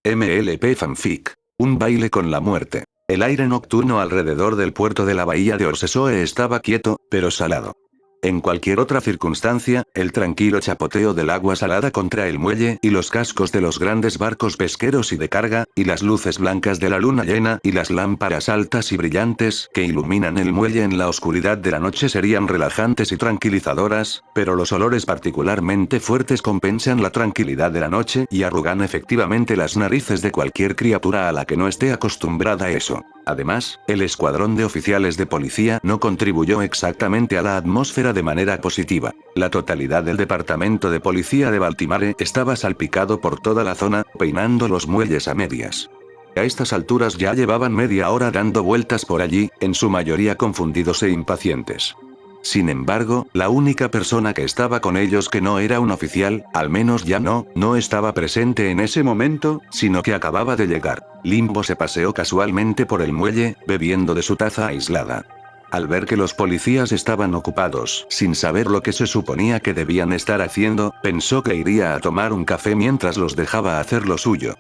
MLP Fanfic. Un baile con la muerte. El aire nocturno alrededor del puerto de la bahía de Orsesoe estaba quieto, pero salado. En cualquier otra circunstancia, el tranquilo chapoteo del agua salada contra el muelle y los cascos de los grandes barcos pesqueros y de carga, y las luces blancas de la luna llena y las lámparas altas y brillantes que iluminan el muelle en la oscuridad de la noche serían relajantes y tranquilizadoras, pero los olores particularmente fuertes compensan la tranquilidad de la noche y arrugan efectivamente las narices de cualquier criatura a la que no esté acostumbrada a eso. Además, el escuadrón de oficiales de policía no contribuyó exactamente a la atmósfera de manera positiva. La totalidad del departamento de policía de Baltimore estaba salpicado por toda la zona, peinando los muelles a medias. A estas alturas ya llevaban media hora dando vueltas por allí, en su mayoría confundidos e impacientes. Sin embargo, la única persona que estaba con ellos que no era un oficial, al menos ya no estaba presente en ese momento, sino que acababa de llegar. Limbo se paseó casualmente por el muelle, bebiendo de su taza aislada. Al ver que los policías estaban ocupados, sin saber lo que se suponía que debían estar haciendo, pensó que iría a tomar un café mientras los dejaba hacer lo suyo.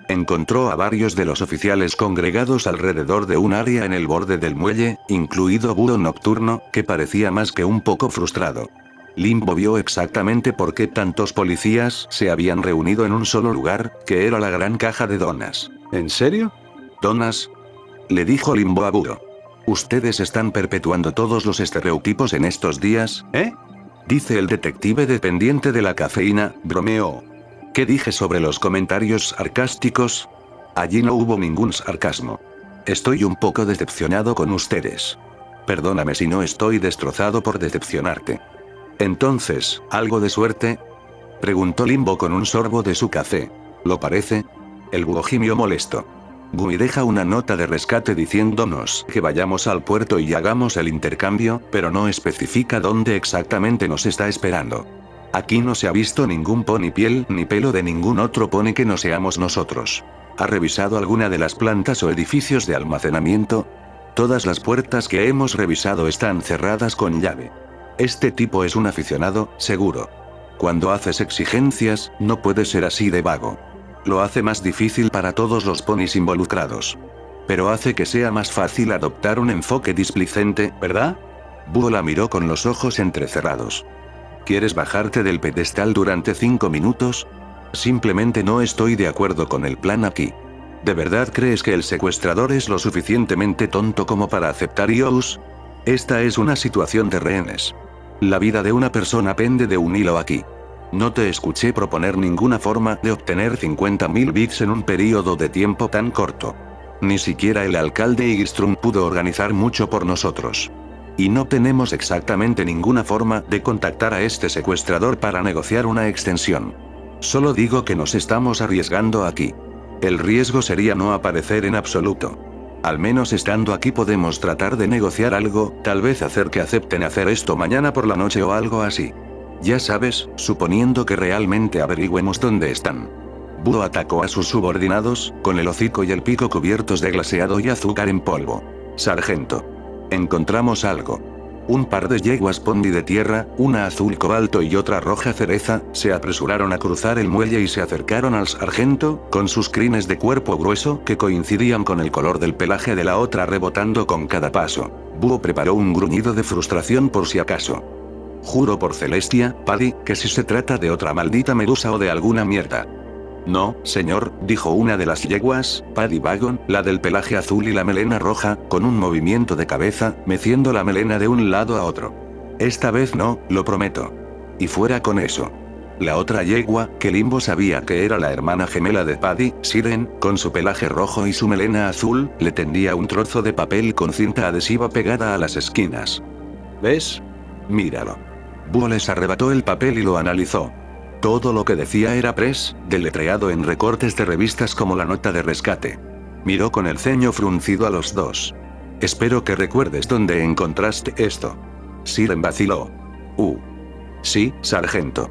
Encontró a varios de los oficiales congregados alrededor de un área en el borde del muelle, incluido Búho Nocturno, que parecía más que un poco frustrado. Limbo vio exactamente por qué tantos policías se habían reunido en un solo lugar, que era la gran caja de donas. ¿En serio? ¿Donas? Le dijo Limbo a Búho. Ustedes están perpetuando todos los estereotipos en estos días, ¿Eh? dice el detective dependiente de la cafeína, bromeó. ¿Qué dije sobre los comentarios sarcásticos? Allí no hubo ningún sarcasmo. Estoy un poco decepcionado con ustedes. Perdóname si no estoy destrozado por decepcionarte. Entonces, ¿algo de suerte? Preguntó Limbo con un sorbo de su café. ¿Lo parece? El búho gimió molesto. Gumi deja una nota de rescate diciéndonos que vayamos al puerto y hagamos el intercambio, pero no especifica dónde exactamente nos está esperando. Aquí no se ha visto ningún pony piel ni pelo de ningún otro pony que no seamos nosotros. ¿Ha revisado alguna de las plantas o edificios de almacenamiento? Todas las puertas que hemos revisado están cerradas con llave. Este tipo es un aficionado, seguro. Cuando haces exigencias, no puede ser así de vago. Lo hace más difícil para todos los ponis involucrados. Pero hace que sea más fácil adoptar un enfoque displicente, ¿verdad? Búho la miró con los ojos entrecerrados. ¿Quieres bajarte del pedestal durante 5 minutos? Simplemente no estoy de acuerdo con el plan aquí. ¿De verdad crees que el secuestrador es lo suficientemente tonto como para aceptar IOUs? Esta es una situación de rehenes. La vida de una persona pende de un hilo aquí. No te escuché proponer ninguna forma de obtener 50.000 bits en un período de tiempo tan corto. Ni siquiera el alcalde Igstrom pudo organizar mucho por nosotros. Y no tenemos exactamente ninguna forma de contactar a este secuestrador para negociar una extensión. Solo digo que nos estamos arriesgando aquí. El riesgo sería no aparecer en absoluto. Al menos estando aquí podemos tratar de negociar algo, tal vez hacer que acepten hacer esto mañana por la noche o algo así. Ya sabes, suponiendo que realmente averigüemos dónde están. Búho atacó a sus subordinados, con el hocico y el pico cubiertos de glaseado y azúcar en polvo. Sargento. Encontramos algo. Un par de yeguas pony de tierra, una azul cobalto y otra roja cereza, se apresuraron a cruzar el muelle y se acercaron al sargento, con sus crines de cuerpo grueso que coincidían con el color del pelaje de la otra rebotando con cada paso. Búho preparó un gruñido de frustración por si acaso. Juro por Celestia, Paddy, que si se trata de otra maldita medusa o de alguna mierda. No, señor, dijo una de las yeguas, Paddy Wagon, la del pelaje azul y la melena roja, con un movimiento de cabeza, meciendo la melena de un lado a otro. Esta vez no, lo prometo. Y fuera con eso. La otra yegua, que Limbo sabía que era la hermana gemela de Paddy, Siren, con su pelaje rojo y su melena azul, le tendía un trozo de papel con cinta adhesiva pegada a las esquinas. ¿Ves? Míralo. Búho les arrebató el papel y lo analizó. Todo lo que decía era press, deletreado en recortes de revistas como la nota de rescate. Miró con el ceño fruncido a los dos. Espero que recuerdes dónde encontraste esto. Siren vaciló. Sí, sargento.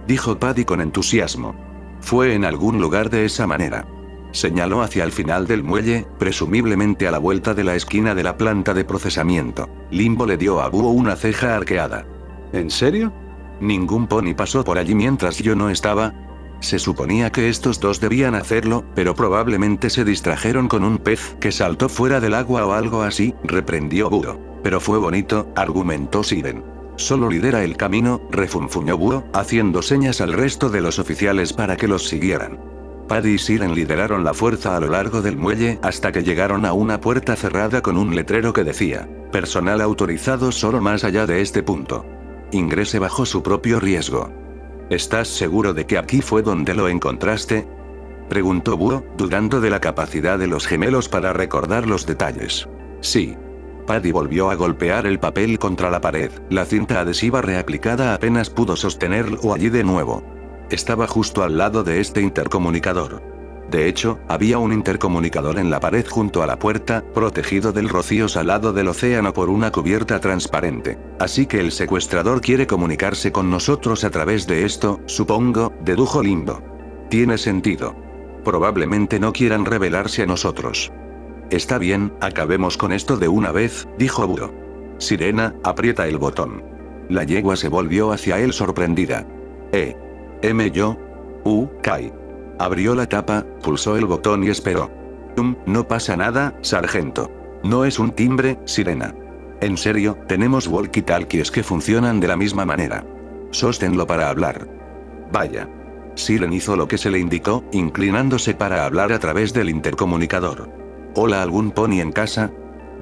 Dijo Paddy con entusiasmo. Fue en algún lugar de esa manera. Señaló hacia el final del muelle, presumiblemente a la vuelta de la esquina de la planta de procesamiento. Limbo le dio a Búho una ceja arqueada. ¿En serio? ¿Ningún pony pasó por allí mientras yo no estaba? Se suponía que estos dos debían hacerlo, pero probablemente se distrajeron con un pez que saltó fuera del agua o algo así, reprendió Búho. Pero fue bonito, argumentó Siren. Solo lidera el camino, refunfuñó Búho, haciendo señas al resto de los oficiales para que los siguieran. Paddy y Siren lideraron la fuerza a lo largo del muelle hasta que llegaron a una puerta cerrada con un letrero que decía: personal autorizado solo más allá de este punto. Ingrese bajo su propio riesgo. ¿Estás seguro de que aquí fue donde lo encontraste?, preguntó Búho, dudando de la capacidad de los gemelos para recordar los detalles. Sí. Paddy volvió a golpear el papel contra la pared. La cinta adhesiva reaplicada apenas pudo sostenerlo allí de nuevo. Estaba justo al lado de este intercomunicador. De hecho, había un intercomunicador en la pared junto a la puerta, protegido del rocío salado del océano por una cubierta transparente. Así que el secuestrador quiere comunicarse con nosotros a través de esto, supongo, dedujo Limbo. Tiene sentido. Probablemente no quieran revelarse a nosotros. Está bien, acabemos con esto de una vez, dijo Búho. Sirena, aprieta el botón. La yegua se volvió hacia él sorprendida. Yo. Kai. Abrió la tapa, pulsó el botón y esperó. No pasa nada, sargento. No es un timbre, Sirena. En serio, tenemos walkie-talkies que funcionan de la misma manera. Sosténlo para hablar. Vaya. Siren hizo lo que se le indicó, inclinándose para hablar a través del intercomunicador. ¿Hola, algún pony en casa?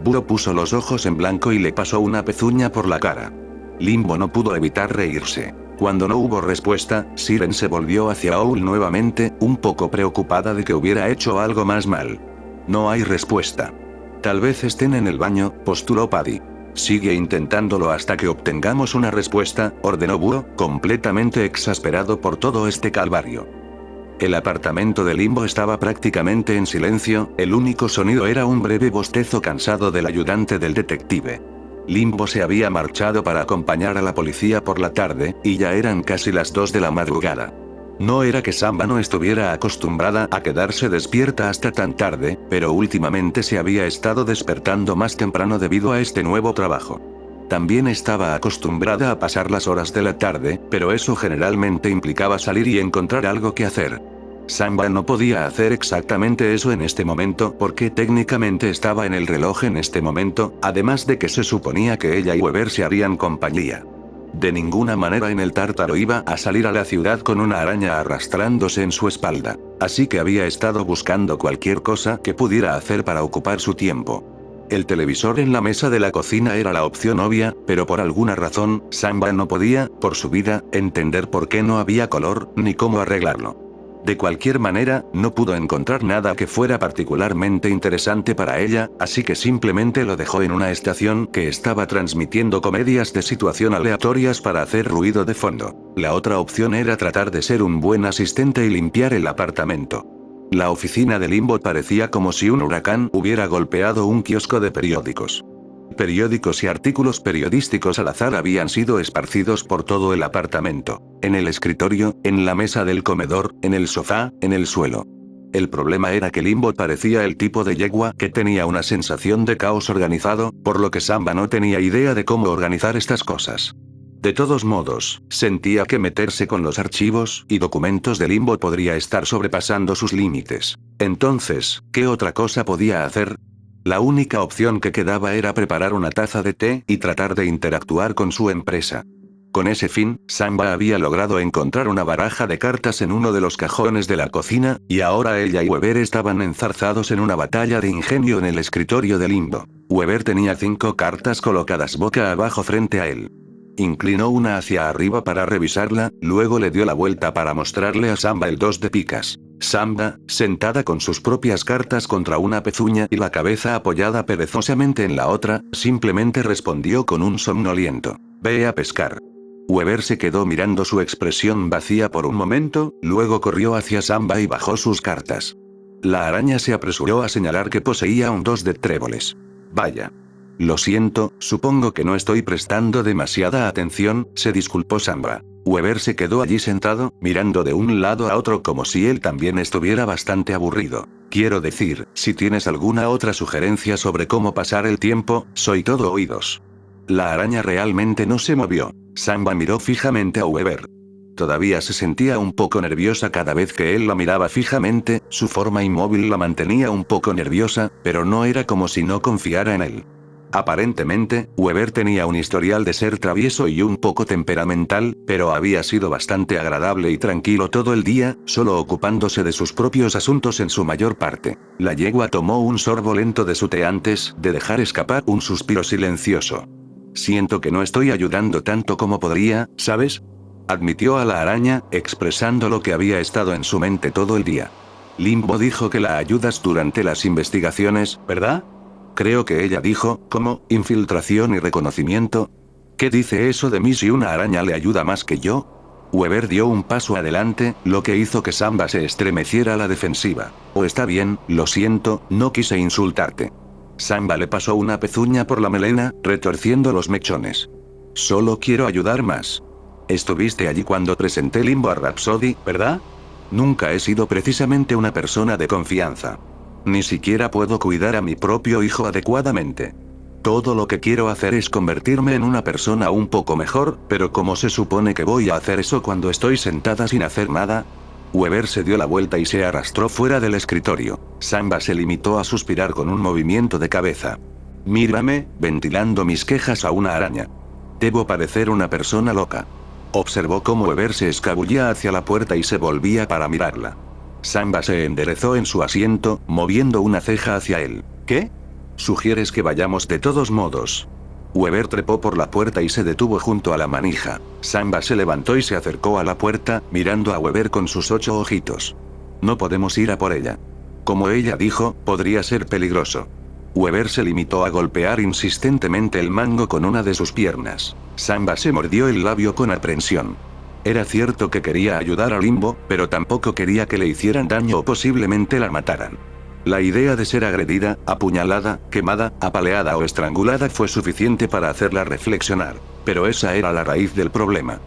Búho puso los ojos en blanco y le pasó una pezuña por la cara. Limbo no pudo evitar reírse. Cuando no hubo respuesta, Siren se volvió hacia Owl nuevamente, un poco preocupada de que hubiera hecho algo más mal. No hay respuesta. Tal vez estén en el baño, postuló Paddy. Sigue intentándolo hasta que obtengamos una respuesta, ordenó Búho, completamente exasperado por todo este calvario. El apartamento de Limbo estaba prácticamente en silencio, el único sonido era un breve bostezo cansado del ayudante del detective. Limbo se había marchado para acompañar a la policía por la tarde, y ya eran casi las 2 de la madrugada. No era que Samba no estuviera acostumbrada a quedarse despierta hasta tan tarde, pero últimamente se había estado despertando más temprano debido a este nuevo trabajo. También estaba acostumbrada a pasar las horas de la tarde, pero eso generalmente implicaba salir y encontrar algo que hacer. Samba no podía hacer exactamente eso en este momento porque técnicamente estaba en el reloj en este momento, además de que se suponía que ella y Weber se harían compañía. De ninguna manera en el tártaro iba a salir a la ciudad con una araña arrastrándose en su espalda, así que había estado buscando cualquier cosa que pudiera hacer para ocupar su tiempo. El televisor en la mesa de la cocina era la opción obvia, pero por alguna razón, Samba no podía, por su vida, entender por qué no había color, ni cómo arreglarlo. De cualquier manera, no pudo encontrar nada que fuera particularmente interesante para ella, así que simplemente lo dejó en una estación que estaba transmitiendo comedias de situación aleatorias para hacer ruido de fondo. La otra opción era tratar de ser un buen asistente y limpiar el apartamento. La oficina de Limbo parecía como si un huracán hubiera golpeado un kiosco de periódicos. Periódicos y artículos periodísticos al azar habían sido esparcidos por todo el apartamento. En el escritorio, en la mesa del comedor, en el sofá, en el suelo. El problema era que Limbo parecía el tipo de yegua que tenía una sensación de caos organizado, por lo que Samba no tenía idea de cómo organizar estas cosas. De todos modos, sentía que meterse con los archivos y documentos de Limbo podría estar sobrepasando sus límites. Entonces, ¿qué otra cosa podía hacer? La única opción que quedaba era preparar una taza de té y tratar de interactuar con su empresa. Con ese fin, Samba había logrado encontrar una baraja de cartas en uno de los cajones de la cocina, y ahora ella y Weber estaban enzarzados en una batalla de ingenio en el escritorio de Limbo. Weber tenía 5 cartas colocadas boca abajo frente a él. Inclinó una hacia arriba para revisarla, luego le dio la vuelta para mostrarle a Samba el 2 de picas. Samba, sentada con sus propias cartas contra una pezuña y la cabeza apoyada perezosamente en la otra, simplemente respondió con un somnoliento: «Ve a pescar». Weber se quedó mirando su expresión vacía por un momento, luego corrió hacia Samba y bajó sus cartas. La araña se apresuró a señalar que poseía un 2 de tréboles. «Vaya. Lo siento, supongo que no estoy prestando demasiada atención», se disculpó Samba. Weber se quedó allí sentado, mirando de un lado a otro como si él también estuviera bastante aburrido. «Quiero decir, si tienes alguna otra sugerencia sobre cómo pasar el tiempo, soy todo oídos». La araña realmente no se movió. Samba miró fijamente a Weber. Todavía se sentía un poco nerviosa cada vez que él la miraba fijamente, su forma inmóvil la mantenía un poco nerviosa, pero no era como si no confiara en él. Aparentemente, Weber tenía un historial de ser travieso y un poco temperamental, pero había sido bastante agradable y tranquilo todo el día, solo ocupándose de sus propios asuntos en su mayor parte. La yegua tomó un sorbo lento de su té antes de dejar escapar un suspiro silencioso. Siento que no estoy ayudando tanto como podría, ¿sabes? Admitió a la araña, expresando lo que había estado en su mente todo el día. Limbo dijo que la ayudas durante las investigaciones, ¿verdad? Creo que ella dijo, ¿cómo? ¿Infiltración y reconocimiento? ¿Qué dice eso de mí si una araña le ayuda más que yo? Weber dio un paso adelante, lo que hizo que Samba se estremeciera a la defensiva. Oh, está bien, lo siento, no quise insultarte. Samba le pasó una pezuña por la melena, retorciendo los mechones. Solo quiero ayudar más. Estuviste allí cuando presenté Limbo a Rhapsody, ¿verdad? Nunca he sido precisamente una persona de confianza. Ni siquiera puedo cuidar a mi propio hijo adecuadamente. Todo lo que quiero hacer es convertirme en una persona un poco mejor, pero ¿cómo se supone que voy a hacer eso cuando estoy sentada sin hacer nada? Weber se dio la vuelta y se arrastró fuera del escritorio. Samba se limitó a suspirar con un movimiento de cabeza. Mírame, ventilando mis quejas a una araña. Debo parecer una persona loca. Observó cómo Weber se escabullía hacia la puerta y se volvía para mirarla. Samba se enderezó en su asiento, moviendo una ceja hacia él. ¿Qué? ¿Sugieres que vayamos de todos modos? Weber trepó por la puerta y se detuvo junto a la manija. Samba se levantó y se acercó a la puerta, mirando a Weber con sus 8 ojitos. No podemos ir a por ella. Como ella dijo, podría ser peligroso. Weber se limitó a golpear insistentemente el mango con una de sus piernas. Samba se mordió el labio con aprensión. Era cierto que quería ayudar a Limbo, pero tampoco quería que le hicieran daño o posiblemente la mataran. La idea de ser agredida, apuñalada, quemada, apaleada o estrangulada fue suficiente para hacerla reflexionar. Pero esa era la raíz del problema.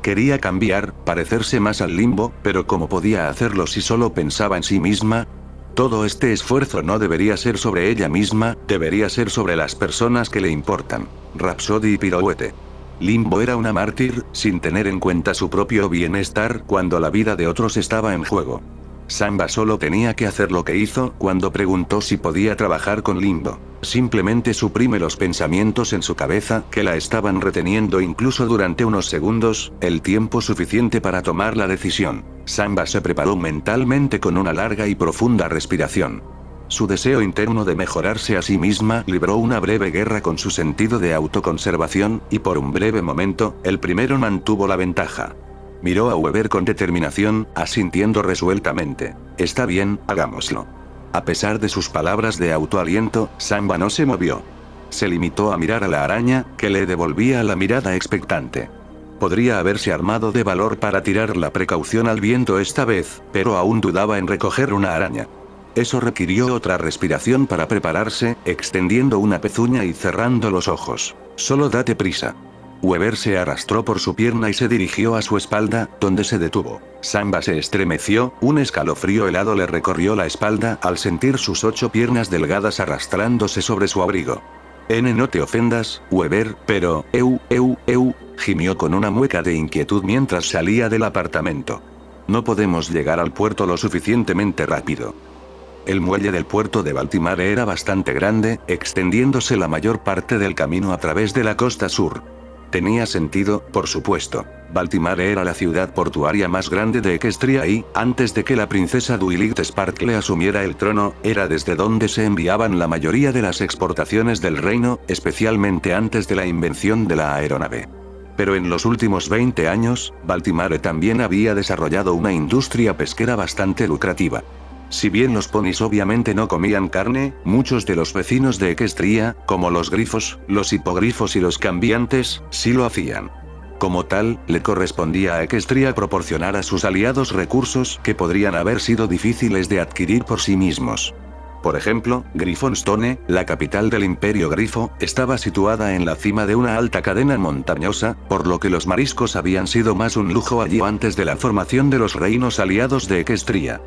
Quería cambiar, parecerse más al Limbo, pero ¿cómo podía hacerlo si solo pensaba en sí misma? Todo este esfuerzo no debería ser sobre ella misma, debería ser sobre las personas que le importan. Rhapsody y Pirouette. Limbo era una mártir, sin tener en cuenta su propio bienestar cuando la vida de otros estaba en juego. Samba solo tenía que hacer lo que hizo cuando preguntó si podía trabajar con Limbo. Simplemente suprime los pensamientos en su cabeza que la estaban reteniendo incluso durante unos segundos, el tiempo suficiente para tomar la decisión. Samba se preparó mentalmente con una larga y profunda respiración. Su deseo interno de mejorarse a sí misma libró una breve guerra con su sentido de autoconservación, y por un breve momento, el primero mantuvo la ventaja. Miró a Weber con determinación, asintiendo resueltamente. Está bien, hagámoslo. A pesar de sus palabras de autoaliento, Samba no se movió. Se limitó a mirar a la araña, que le devolvía la mirada expectante. Podría haberse armado de valor para tirar la precaución al viento esta vez, pero aún dudaba en recoger una araña. Eso requirió otra respiración para prepararse, extendiendo una pezuña y cerrando los ojos. Solo date prisa. Weber se arrastró por su pierna y se dirigió a su espalda, donde se detuvo. Samba se estremeció, un escalofrío helado le recorrió la espalda al sentir sus 8 piernas delgadas arrastrándose sobre su abrigo. No te ofendas, Weber, pero, gimió con una mueca de inquietud mientras salía del apartamento. No podemos llegar al puerto lo suficientemente rápido. El muelle del puerto de Baltimore era bastante grande, extendiéndose la mayor parte del camino a través de la costa sur. Tenía sentido, por supuesto. Baltimore era la ciudad portuaria más grande de Equestria y, antes de que la princesa Duilith Sparkle asumiera el trono, era desde donde se enviaban la mayoría de las exportaciones del reino, especialmente antes de la invención de la aeronave. Pero en los últimos 20 años, Baltimore también había desarrollado una industria pesquera bastante lucrativa. Si bien los ponis obviamente no comían carne, muchos de los vecinos de Equestria, como los grifos, los hipogrifos y los cambiantes, sí lo hacían. Como tal, le correspondía a Equestria proporcionar a sus aliados recursos que podrían haber sido difíciles de adquirir por sí mismos. Por ejemplo, Griffonstone, la capital del Imperio Grifo, estaba situada en la cima de una alta cadena montañosa, por lo que los mariscos habían sido más un lujo allí antes de la formación de los reinos aliados de Equestria.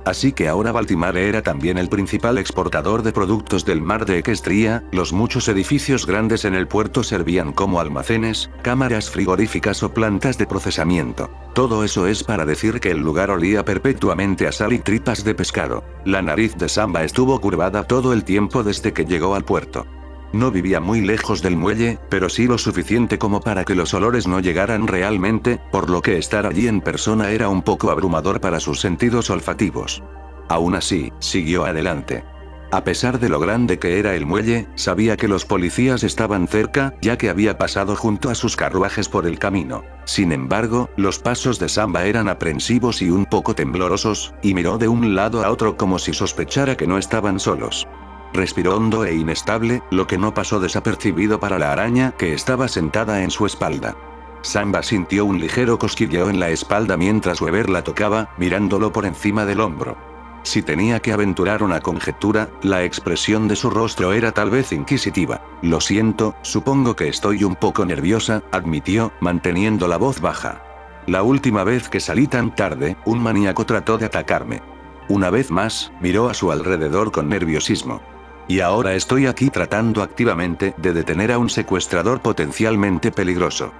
Así que ahora Baltimore era también el principal exportador de productos del mar de Equestria, los muchos edificios grandes en el puerto servían como almacenes, cámaras frigoríficas o plantas de procesamiento. Todo eso es para decir que el lugar olía perpetuamente a sal y tripas de pescado. La nariz de Samba estuvo curvada todo el tiempo desde que llegó al puerto. No vivía muy lejos del muelle, pero sí lo suficiente como para que los olores no llegaran realmente, por lo que estar allí en persona era un poco abrumador para sus sentidos olfativos. Aún así, siguió adelante. A pesar de lo grande que era el muelle, sabía que los policías estaban cerca, ya que había pasado junto a sus carruajes por el camino. Sin embargo, los pasos de Samba eran aprensivos y un poco temblorosos, y miró de un lado a otro como si sospechara que no estaban solos. Respiró hondo e inestable, lo que no pasó desapercibido para la araña que estaba sentada en su espalda. Samba sintió un ligero cosquilleo en la espalda mientras Weber la tocaba, mirándolo por encima del hombro. Si tenía que aventurar una conjetura, la expresión de su rostro era tal vez inquisitiva. Lo siento, supongo que estoy un poco nerviosa, admitió, manteniendo la voz baja. La última vez que salí tan tarde, un maníaco trató de atacarme. Una vez más, miró a su alrededor con nerviosismo. Y ahora estoy aquí tratando activamente de detener a un secuestrador potencialmente peligroso.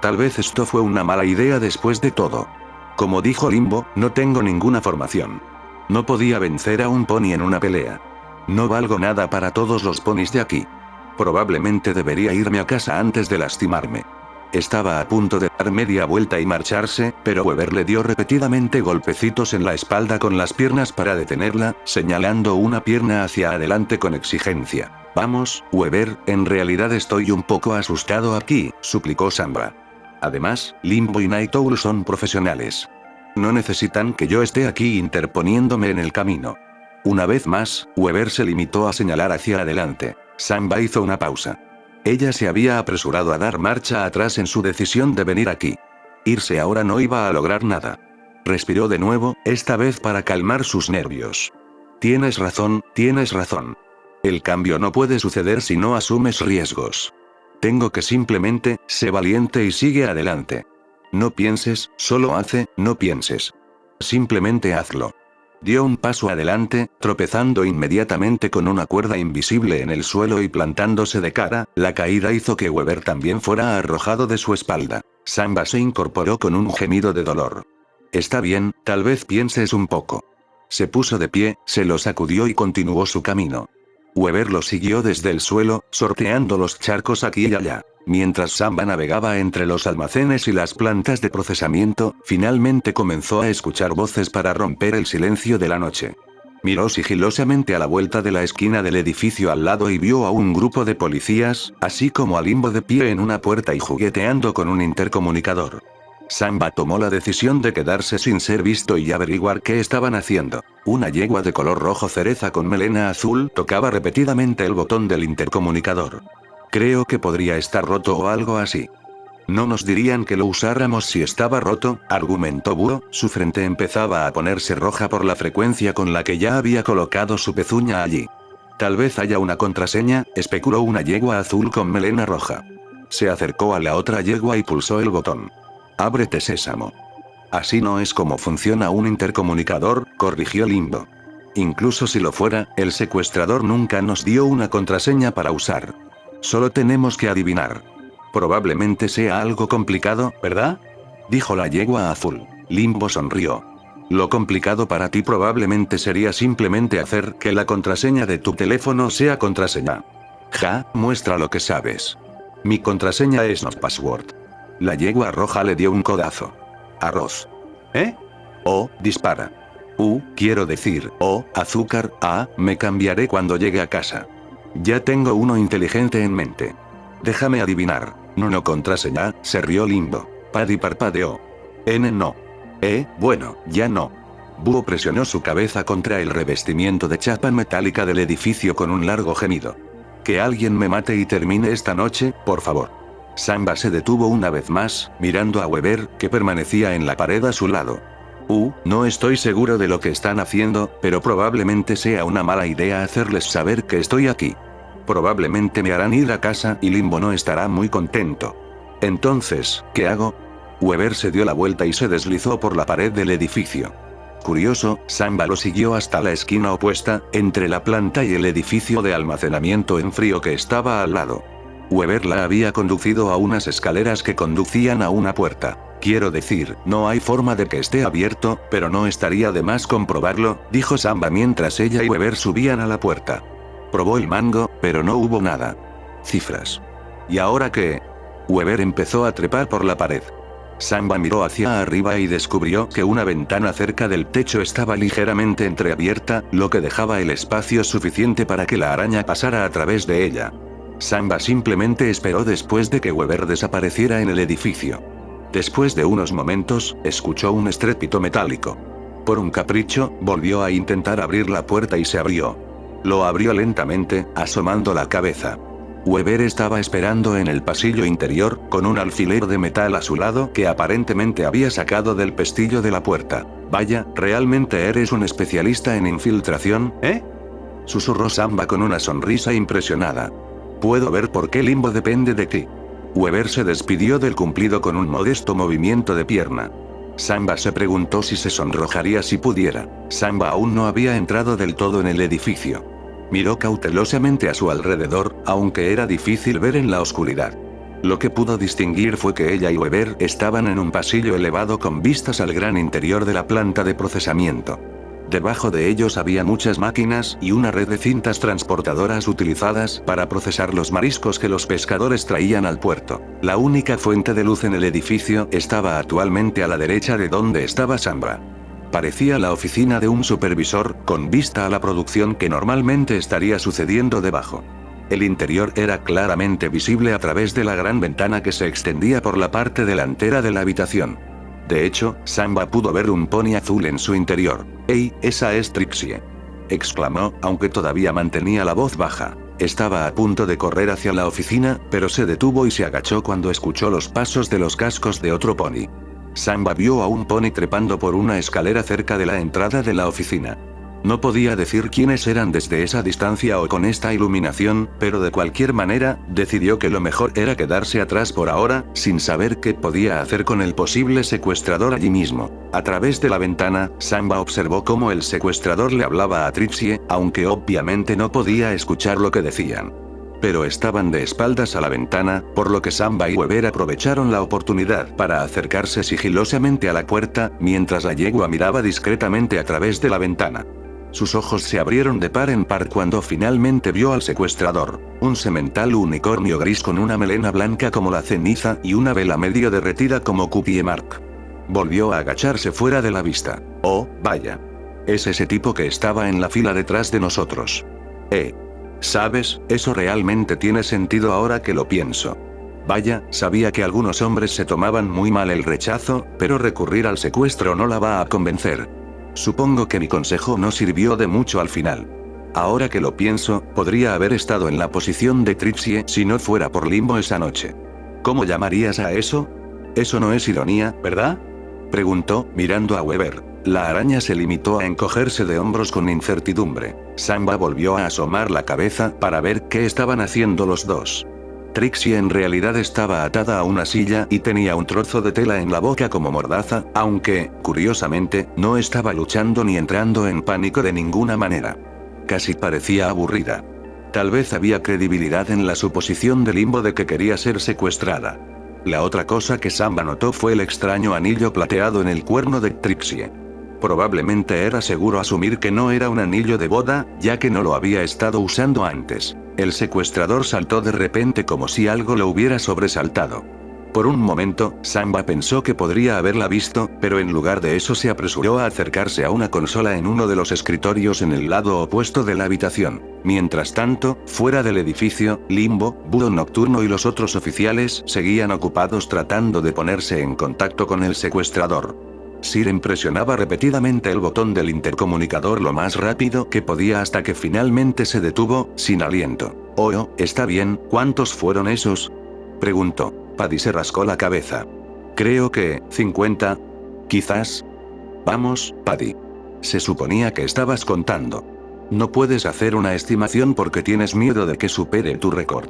Tal vez esto fue una mala idea después de todo. Como dijo Limbo, no tengo ninguna formación. No podía vencer a un pony en una pelea. No valgo nada para todos los ponis de aquí. Probablemente debería irme a casa antes de lastimarme. Estaba a punto de dar media vuelta y marcharse, pero Weber le dio repetidamente golpecitos en la espalda con las piernas para detenerla, señalando una pierna hacia adelante con exigencia. Vamos, Weber, en realidad estoy un poco asustado aquí, suplicó Samba. Además, Limbo y Night Owl son profesionales. No necesitan que yo esté aquí interponiéndome en el camino. Una vez más, Weber se limitó a señalar hacia adelante. Samba hizo una pausa. Ella se había apresurado a dar marcha atrás en su decisión de venir aquí. Irse ahora no iba a lograr nada. Respiró de nuevo, esta vez para calmar sus nervios. Tienes razón, tienes razón. El cambio no puede suceder si no asumes riesgos. Tengo que simplemente, sé valiente y sigue adelante. No pienses, solo no pienses. Simplemente hazlo. Dio un paso adelante, tropezando inmediatamente con una cuerda invisible en el suelo y plantándose de cara, la caída hizo que Weber también fuera arrojado de su espalda. Samba se incorporó con un gemido de dolor. Está bien, tal vez pienses un poco. Se puso de pie, se lo sacudió y continuó su camino. Weber lo siguió desde el suelo, sorteando los charcos aquí y allá. Mientras Samba navegaba entre los almacenes y las plantas de procesamiento, finalmente comenzó a escuchar voces para romper el silencio de la noche. Miró sigilosamente a la vuelta de la esquina del edificio al lado y vio a un grupo de policías, así como a Limbo de pie en una puerta y jugueteando con un intercomunicador. Samba tomó la decisión de quedarse sin ser visto y averiguar qué estaban haciendo. Una yegua de color rojo cereza con melena azul tocaba repetidamente el botón del intercomunicador. Creo que podría estar roto o algo así. No nos dirían que lo usáramos si estaba roto, argumentó Búho, su frente empezaba a ponerse roja por la frecuencia con la que ya había colocado su pezuña allí. Tal vez haya una contraseña, especuló una yegua azul con melena roja. Se acercó a la otra yegua y pulsó el botón. Ábrete sésamo. Así no es como funciona un intercomunicador, corrigió Limbo. Incluso si lo fuera, el secuestrador nunca nos dio una contraseña para usar. Solo tenemos que adivinar. Probablemente sea algo complicado, ¿verdad? Dijo la yegua azul. Limbo sonrió. Lo complicado para ti probablemente sería simplemente hacer que la contraseña de tu teléfono sea contraseña. Ja, muestra lo que sabes. Mi contraseña es no password. La yegua roja le dio un codazo. Arroz. ¿Eh? Dispara. Quiero decir, azúcar, me cambiaré cuando llegue a casa. Ya tengo uno inteligente en mente. Déjame adivinar. No contraseña, se rió Limbo. Paddy parpadeó. No. Bueno, ya no. Búho presionó su cabeza contra el revestimiento de chapa metálica del edificio con un largo gemido. Que alguien me mate y termine esta noche, por favor. Samba se detuvo una vez más, mirando a Weber, que permanecía en la pared a su lado. No estoy seguro de lo que están haciendo, pero probablemente sea una mala idea hacerles saber que estoy aquí. Probablemente me harán ir a casa y Limbo no estará muy contento. Entonces, ¿qué hago? Weber se dio la vuelta y se deslizó por la pared del edificio. Curioso, Samba lo siguió hasta la esquina opuesta, entre la planta y el edificio de almacenamiento en frío que estaba al lado. Weber la había conducido a unas escaleras que conducían a una puerta. Quiero decir, no hay forma de que esté abierto, pero no estaría de más comprobarlo, dijo Samba mientras ella y Weber subían a la puerta. Probó el mango, pero no hubo nada. Cifras. ¿Y ahora qué? Weber empezó a trepar por la pared. Samba miró hacia arriba y descubrió que una ventana cerca del techo estaba ligeramente entreabierta, lo que dejaba el espacio suficiente para que la araña pasara a través de ella. Samba simplemente esperó después de que Weber desapareciera en el edificio. Después de unos momentos, escuchó un estrépito metálico. Por un capricho, volvió a intentar abrir la puerta y se abrió. Lo abrió lentamente, asomando la cabeza. Weber estaba esperando en el pasillo interior, con un alfiler de metal a su lado que aparentemente había sacado del pestillo de la puerta. Vaya, ¿realmente eres un especialista en infiltración, eh? Susurró Samba con una sonrisa impresionada. Puedo ver por qué Limbo depende de ti. Weber se despidió del cumplido con un modesto movimiento de pierna. Samba se preguntó si se sonrojaría si pudiera. Samba aún no había entrado del todo en el edificio. Miró cautelosamente a su alrededor, aunque era difícil ver en la oscuridad. Lo que pudo distinguir fue que ella y Weber estaban en un pasillo elevado con vistas al gran interior de la planta de procesamiento. Debajo de ellos había muchas máquinas y una red de cintas transportadoras utilizadas para procesar los mariscos que los pescadores traían al puerto. La única fuente de luz en el edificio estaba actualmente a la derecha de donde estaba Samba. Parecía la oficina de un supervisor, con vista a la producción que normalmente estaría sucediendo debajo. El interior era claramente visible a través de la gran ventana que se extendía por la parte delantera de la habitación. De hecho, Samba pudo ver un pony azul en su interior. «¡Ey, esa es Trixie!», exclamó, aunque todavía mantenía la voz baja. Estaba a punto de correr hacia la oficina, pero se detuvo y se agachó cuando escuchó los pasos de los cascos de otro pony. Samba vio a un pony trepando por una escalera cerca de la entrada de la oficina. No podía decir quiénes eran desde esa distancia o con esta iluminación, pero de cualquier manera, decidió que lo mejor era quedarse atrás por ahora, sin saber qué podía hacer con el posible secuestrador allí mismo. A través de la ventana, Samba observó cómo el secuestrador le hablaba a Trixie, aunque obviamente no podía escuchar lo que decían. Pero estaban de espaldas a la ventana, por lo que Samba y Weber aprovecharon la oportunidad para acercarse sigilosamente a la puerta, mientras la yegua miraba discretamente a través de la ventana. Sus ojos se abrieron de par en par cuando finalmente vio al secuestrador, un semental unicornio gris con una melena blanca como la ceniza y una vela medio derretida como Cookie Mark. Volvió a agacharse fuera de la vista. Oh, vaya. Es ese tipo que estaba en la fila detrás de nosotros. ¿Sabes? Eso realmente tiene sentido ahora que lo pienso. Vaya, sabía que algunos hombres se tomaban muy mal el rechazo, pero recurrir al secuestro no la va a convencer. Supongo que mi consejo no sirvió de mucho al final. Ahora que lo pienso, podría haber estado en la posición de Trixie si no fuera por Limbo esa noche. ¿Cómo llamarías a eso? Eso no es ironía, ¿verdad?, preguntó, mirando a Weber. La araña se limitó a encogerse de hombros con incertidumbre. Samba volvió a asomar la cabeza para ver qué estaban haciendo los dos. Trixie en realidad estaba atada a una silla y tenía un trozo de tela en la boca como mordaza, aunque, curiosamente, no estaba luchando ni entrando en pánico de ninguna manera. Casi parecía aburrida. Tal vez había credibilidad en la suposición de Limbo de que quería ser secuestrada. La otra cosa que Samba notó fue el extraño anillo plateado en el cuerno de Trixie. Probablemente era seguro asumir que no era un anillo de boda, ya que no lo había estado usando antes. El secuestrador saltó de repente como si algo lo hubiera sobresaltado. Por un momento, Samba pensó que podría haberla visto, pero en lugar de eso se apresuró a acercarse a una consola en uno de los escritorios en el lado opuesto de la habitación. Mientras tanto, fuera del edificio, Limbo, Búho Nocturno y los otros oficiales seguían ocupados tratando de ponerse en contacto con el secuestrador. Siren presionaba repetidamente el botón del intercomunicador lo más rápido que podía hasta que finalmente se detuvo, sin aliento. «Oh, está bien, ¿cuántos fueron esos?», preguntó. Paddy se rascó la cabeza. «Creo que, 50. Quizás». «Vamos, Paddy. Se suponía que estabas contando. No puedes hacer una estimación porque tienes miedo de que supere tu récord».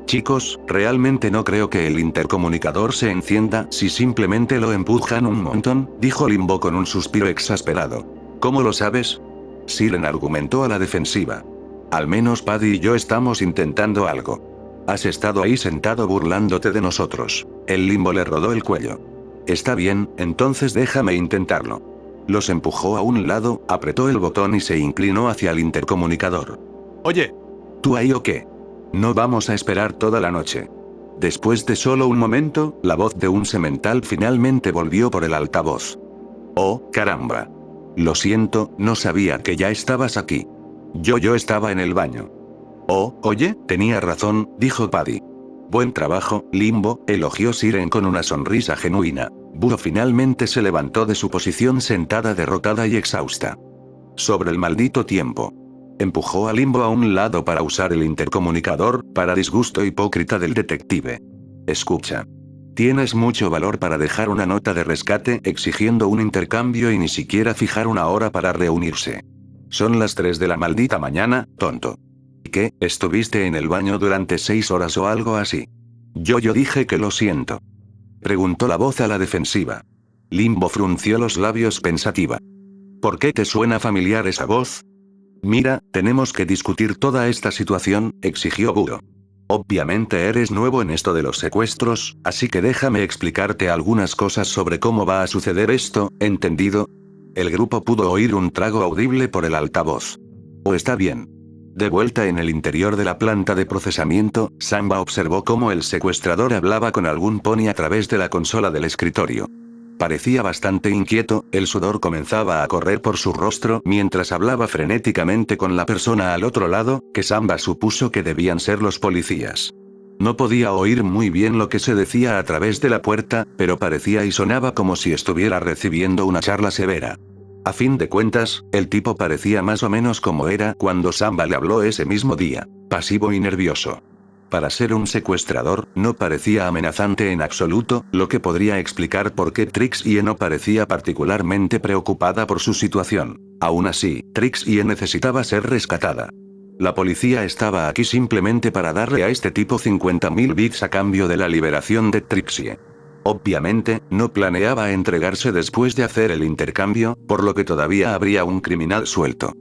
«Chicos, realmente no creo que el intercomunicador se encienda si simplemente lo empujan un montón», dijo Limbo con un suspiro exasperado. ¿Cómo lo sabes? Siren argumentó a la defensiva. Al menos Paddy y yo estamos intentando algo. Has estado ahí sentado burlándote de nosotros. El Limbo le rodó el cuello. Está bien, entonces déjame intentarlo. Los empujó a un lado, apretó el botón y se inclinó hacia el intercomunicador. Oye. ¿Tú ahí o qué? No vamos a esperar toda la noche. Después de solo un momento, la voz de un semental finalmente volvió por el altavoz. Oh, caramba. Lo siento, no sabía que ya estabas aquí. Yo estaba en el baño. Oh, oye, tenía razón, dijo Paddy. Buen trabajo, Limbo, elogió Siren con una sonrisa genuina. Búho finalmente se levantó de su posición sentada derrotada y exhausta. Sobre el maldito tiempo. Empujó a Limbo a un lado para usar el intercomunicador, para disgusto hipócrita del detective. Escucha. Tienes mucho valor para dejar una nota de rescate exigiendo un intercambio y ni siquiera fijar una hora para reunirse. Son las 3 de la maldita mañana, tonto. ¿Qué? ¿Estuviste en el baño durante 6 horas o algo así? Yo dije que lo siento. Preguntó la voz a la defensiva. Limbo frunció los labios pensativa. ¿Por qué te suena familiar esa voz? Mira, tenemos que discutir toda esta situación, exigió Búho. Obviamente eres nuevo en esto de los secuestros, así que déjame explicarte algunas cosas sobre cómo va a suceder esto, ¿entendido? El grupo pudo oír un trago audible por el altavoz. Oh, está bien. De vuelta en el interior de la planta de procesamiento, Samba observó cómo el secuestrador hablaba con algún pony a través de la consola del escritorio. Parecía bastante inquieto, el sudor comenzaba a correr por su rostro mientras hablaba frenéticamente con la persona al otro lado, que Samba supuso que debían ser los policías. No podía oír muy bien lo que se decía a través de la puerta, pero parecía y sonaba como si estuviera recibiendo una charla severa. A fin de cuentas, el tipo parecía más o menos como era cuando Samba le habló ese mismo día, pasivo y nervioso. Para ser un secuestrador, no parecía amenazante en absoluto, lo que podría explicar por qué Trixie no parecía particularmente preocupada por su situación. Aún así, Trixie necesitaba ser rescatada. La policía estaba aquí simplemente para darle a este tipo 50.000 bits a cambio de la liberación de Trixie. Obviamente, no planeaba entregarse después de hacer el intercambio, por lo que todavía habría un criminal suelto.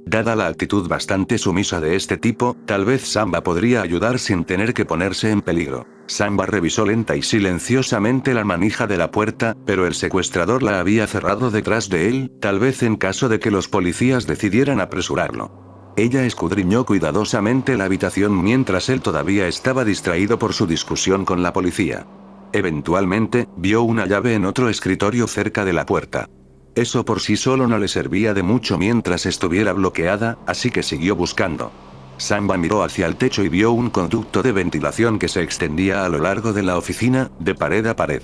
Dada la actitud bastante sumisa de este tipo, tal vez Samba podría ayudar sin tener que ponerse en peligro. Samba revisó lenta y silenciosamente la manija de la puerta, pero el secuestrador la había cerrado detrás de él, tal vez en caso de que los policías decidieran apresurarlo. Ella escudriñó cuidadosamente la habitación mientras él todavía estaba distraído por su discusión con la policía. Eventualmente, vio una llave en otro escritorio cerca de la puerta. Eso por sí solo no le servía de mucho mientras estuviera bloqueada, así que siguió buscando. Samba miró hacia el techo y vio un conducto de ventilación que se extendía a lo largo de la oficina, de pared a pared.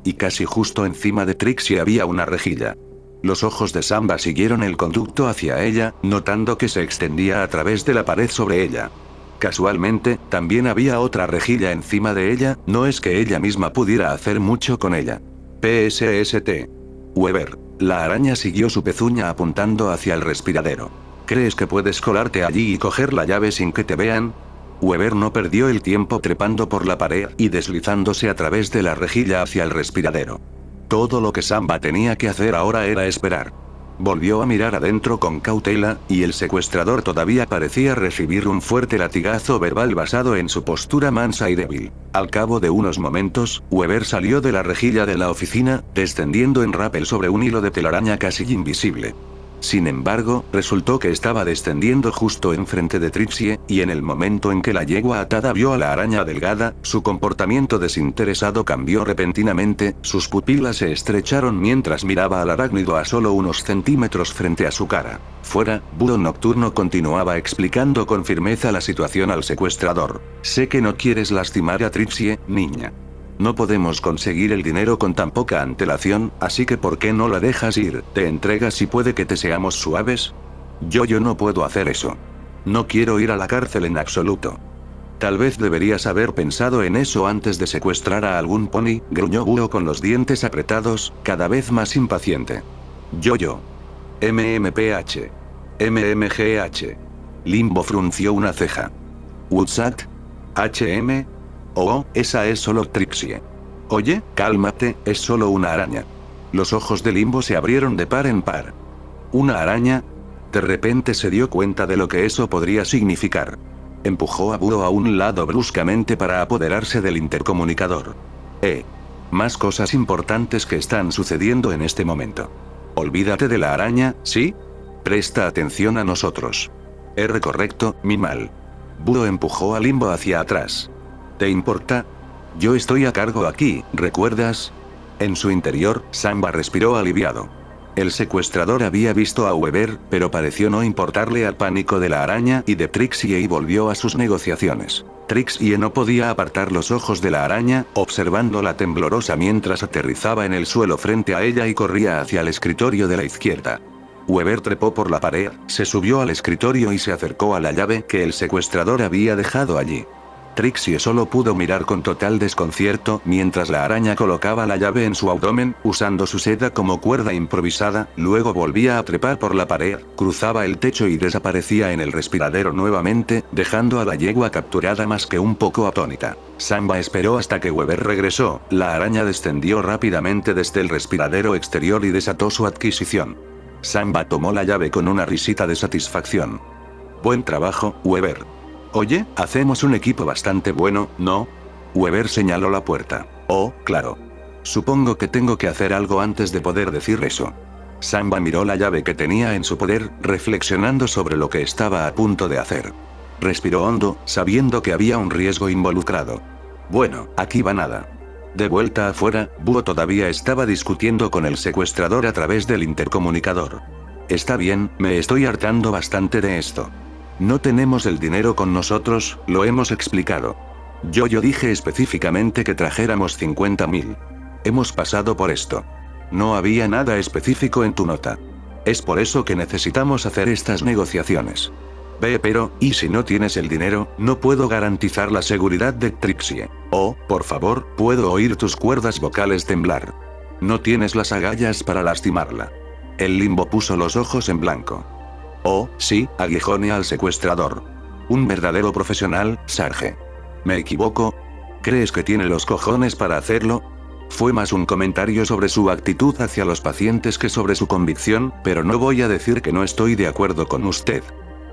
Y casi justo encima de Trixie había una rejilla. Los ojos de Samba siguieron el conducto hacia ella, notando que se extendía a través de la pared sobre ella. Casualmente, también había otra rejilla encima de ella, no es que ella misma pudiera hacer mucho con ella. PSST. Weber. La araña siguió su pezuña apuntando hacia el respiradero. ¿Crees que puedes colarte allí y coger la llave sin que te vean? Weber no perdió el tiempo trepando por la pared y deslizándose a través de la rejilla hacia el respiradero. Todo lo que Samba tenía que hacer ahora era esperar. Volvió a mirar adentro con cautela, y el secuestrador todavía parecía recibir un fuerte latigazo verbal basado en su postura mansa y débil. Al cabo de unos momentos, Weber salió de la rejilla de la oficina, descendiendo en rappel sobre un hilo de telaraña casi invisible. Sin embargo, resultó que estaba descendiendo justo enfrente de Trixie, y en el momento en que la yegua atada vio a la araña delgada, su comportamiento desinteresado cambió repentinamente, sus pupilas se estrecharon mientras miraba al arácnido a solo unos centímetros frente a su cara. Fuera, Búho Nocturno continuaba explicando con firmeza la situación al secuestrador. Sé que no quieres lastimar a Trixie, niña. No podemos conseguir el dinero con tan poca antelación, así que ¿por qué no la dejas ir? ¿Te entregas y puede que te seamos suaves? Yo no puedo hacer eso. No quiero ir a la cárcel en absoluto. Tal vez deberías haber pensado en eso antes de secuestrar a algún pony, gruñó Búho con los dientes apretados, cada vez más impaciente. MMPH. MMGH. Limbo frunció una ceja. WhatsApp. HM. Oh, esa es solo Trixie. Oye, cálmate, es solo una araña. Los ojos de Limbo se abrieron de par en par. ¿Una araña? De repente se dio cuenta de lo que eso podría significar. Empujó a Búho a un lado bruscamente para apoderarse del intercomunicador. Más cosas importantes que están sucediendo en este momento. Olvídate de la araña, ¿sí? Presta atención a nosotros. Correcto, mi mal. Búho empujó a Limbo hacia atrás. ¿Te importa? Yo estoy a cargo aquí, ¿recuerdas? En su interior, Samba respiró aliviado. El secuestrador había visto a Weber, pero pareció no importarle al pánico de la araña y de Trixie y volvió a sus negociaciones. Trixie no podía apartar los ojos de la araña, observándola temblorosa mientras aterrizaba en el suelo frente a ella y corría hacia el escritorio de la izquierda. Weber trepó por la pared, se subió al escritorio y se acercó a la llave que el secuestrador había dejado allí. Trixie solo pudo mirar con total desconcierto mientras la araña colocaba la llave en su abdomen, usando su seda como cuerda improvisada, luego volvía a trepar por la pared, cruzaba el techo y desaparecía en el respiradero nuevamente, dejando a la yegua capturada más que un poco atónita. Samba esperó hasta que Weber regresó, la araña descendió rápidamente desde el respiradero exterior y desató su adquisición. Samba tomó la llave con una risita de satisfacción. Buen trabajo, Weber. Oye, hacemos un equipo bastante bueno, ¿no? Weber señaló la puerta. Oh, claro. Supongo que tengo que hacer algo antes de poder decir eso. Samba miró la llave que tenía en su poder, reflexionando sobre lo que estaba a punto de hacer. Respiró hondo, sabiendo que había un riesgo involucrado. Bueno, aquí va nada. De vuelta afuera, Búho todavía estaba discutiendo con el secuestrador a través del intercomunicador. Está bien, me estoy hartando bastante de esto. No tenemos el dinero con nosotros, lo hemos explicado. Yo dije específicamente que trajéramos 50.000. Hemos pasado por esto. No había nada específico en tu nota. Es por eso que necesitamos hacer estas negociaciones. Pero, ¿y si no tienes el dinero? No puedo garantizar la seguridad de Trixie. Oh, por favor, puedo oír tus cuerdas vocales temblar. No tienes las agallas para lastimarla. El Limbo puso los ojos en blanco. Oh, sí, aguijone al secuestrador. Un verdadero profesional, Sarge. ¿Me equivoco? ¿Crees que tiene los cojones para hacerlo? Fue más un comentario sobre su actitud hacia los pacientes que sobre su convicción, pero no voy a decir que no estoy de acuerdo con usted.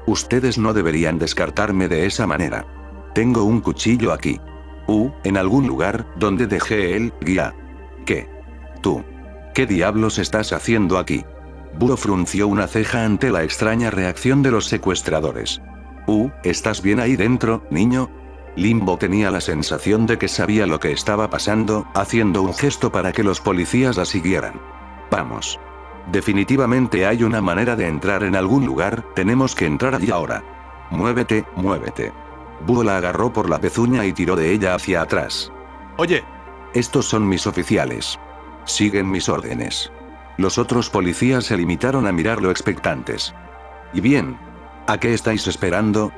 Ustedes no deberían descartarme de esa manera. Tengo un cuchillo aquí. En algún lugar, donde dejé el guía. ¿Qué? ¿Tú? ¿Qué diablos estás haciendo aquí? Búho frunció una ceja ante la extraña reacción de los secuestradores. ¿Estás bien ahí dentro, niño? Limbo tenía la sensación de que sabía lo que estaba pasando, haciendo un gesto para que los policías la siguieran. Vamos. Definitivamente hay una manera de entrar en algún lugar, tenemos que entrar allí ahora. Muévete, muévete. Búho la agarró por la pezuña y tiró de ella hacia atrás. Oye. Estos son mis oficiales. Siguen mis órdenes. Los otros policías se limitaron a mirarlo expectantes. ¿Y bien? ¿A qué estáis esperando?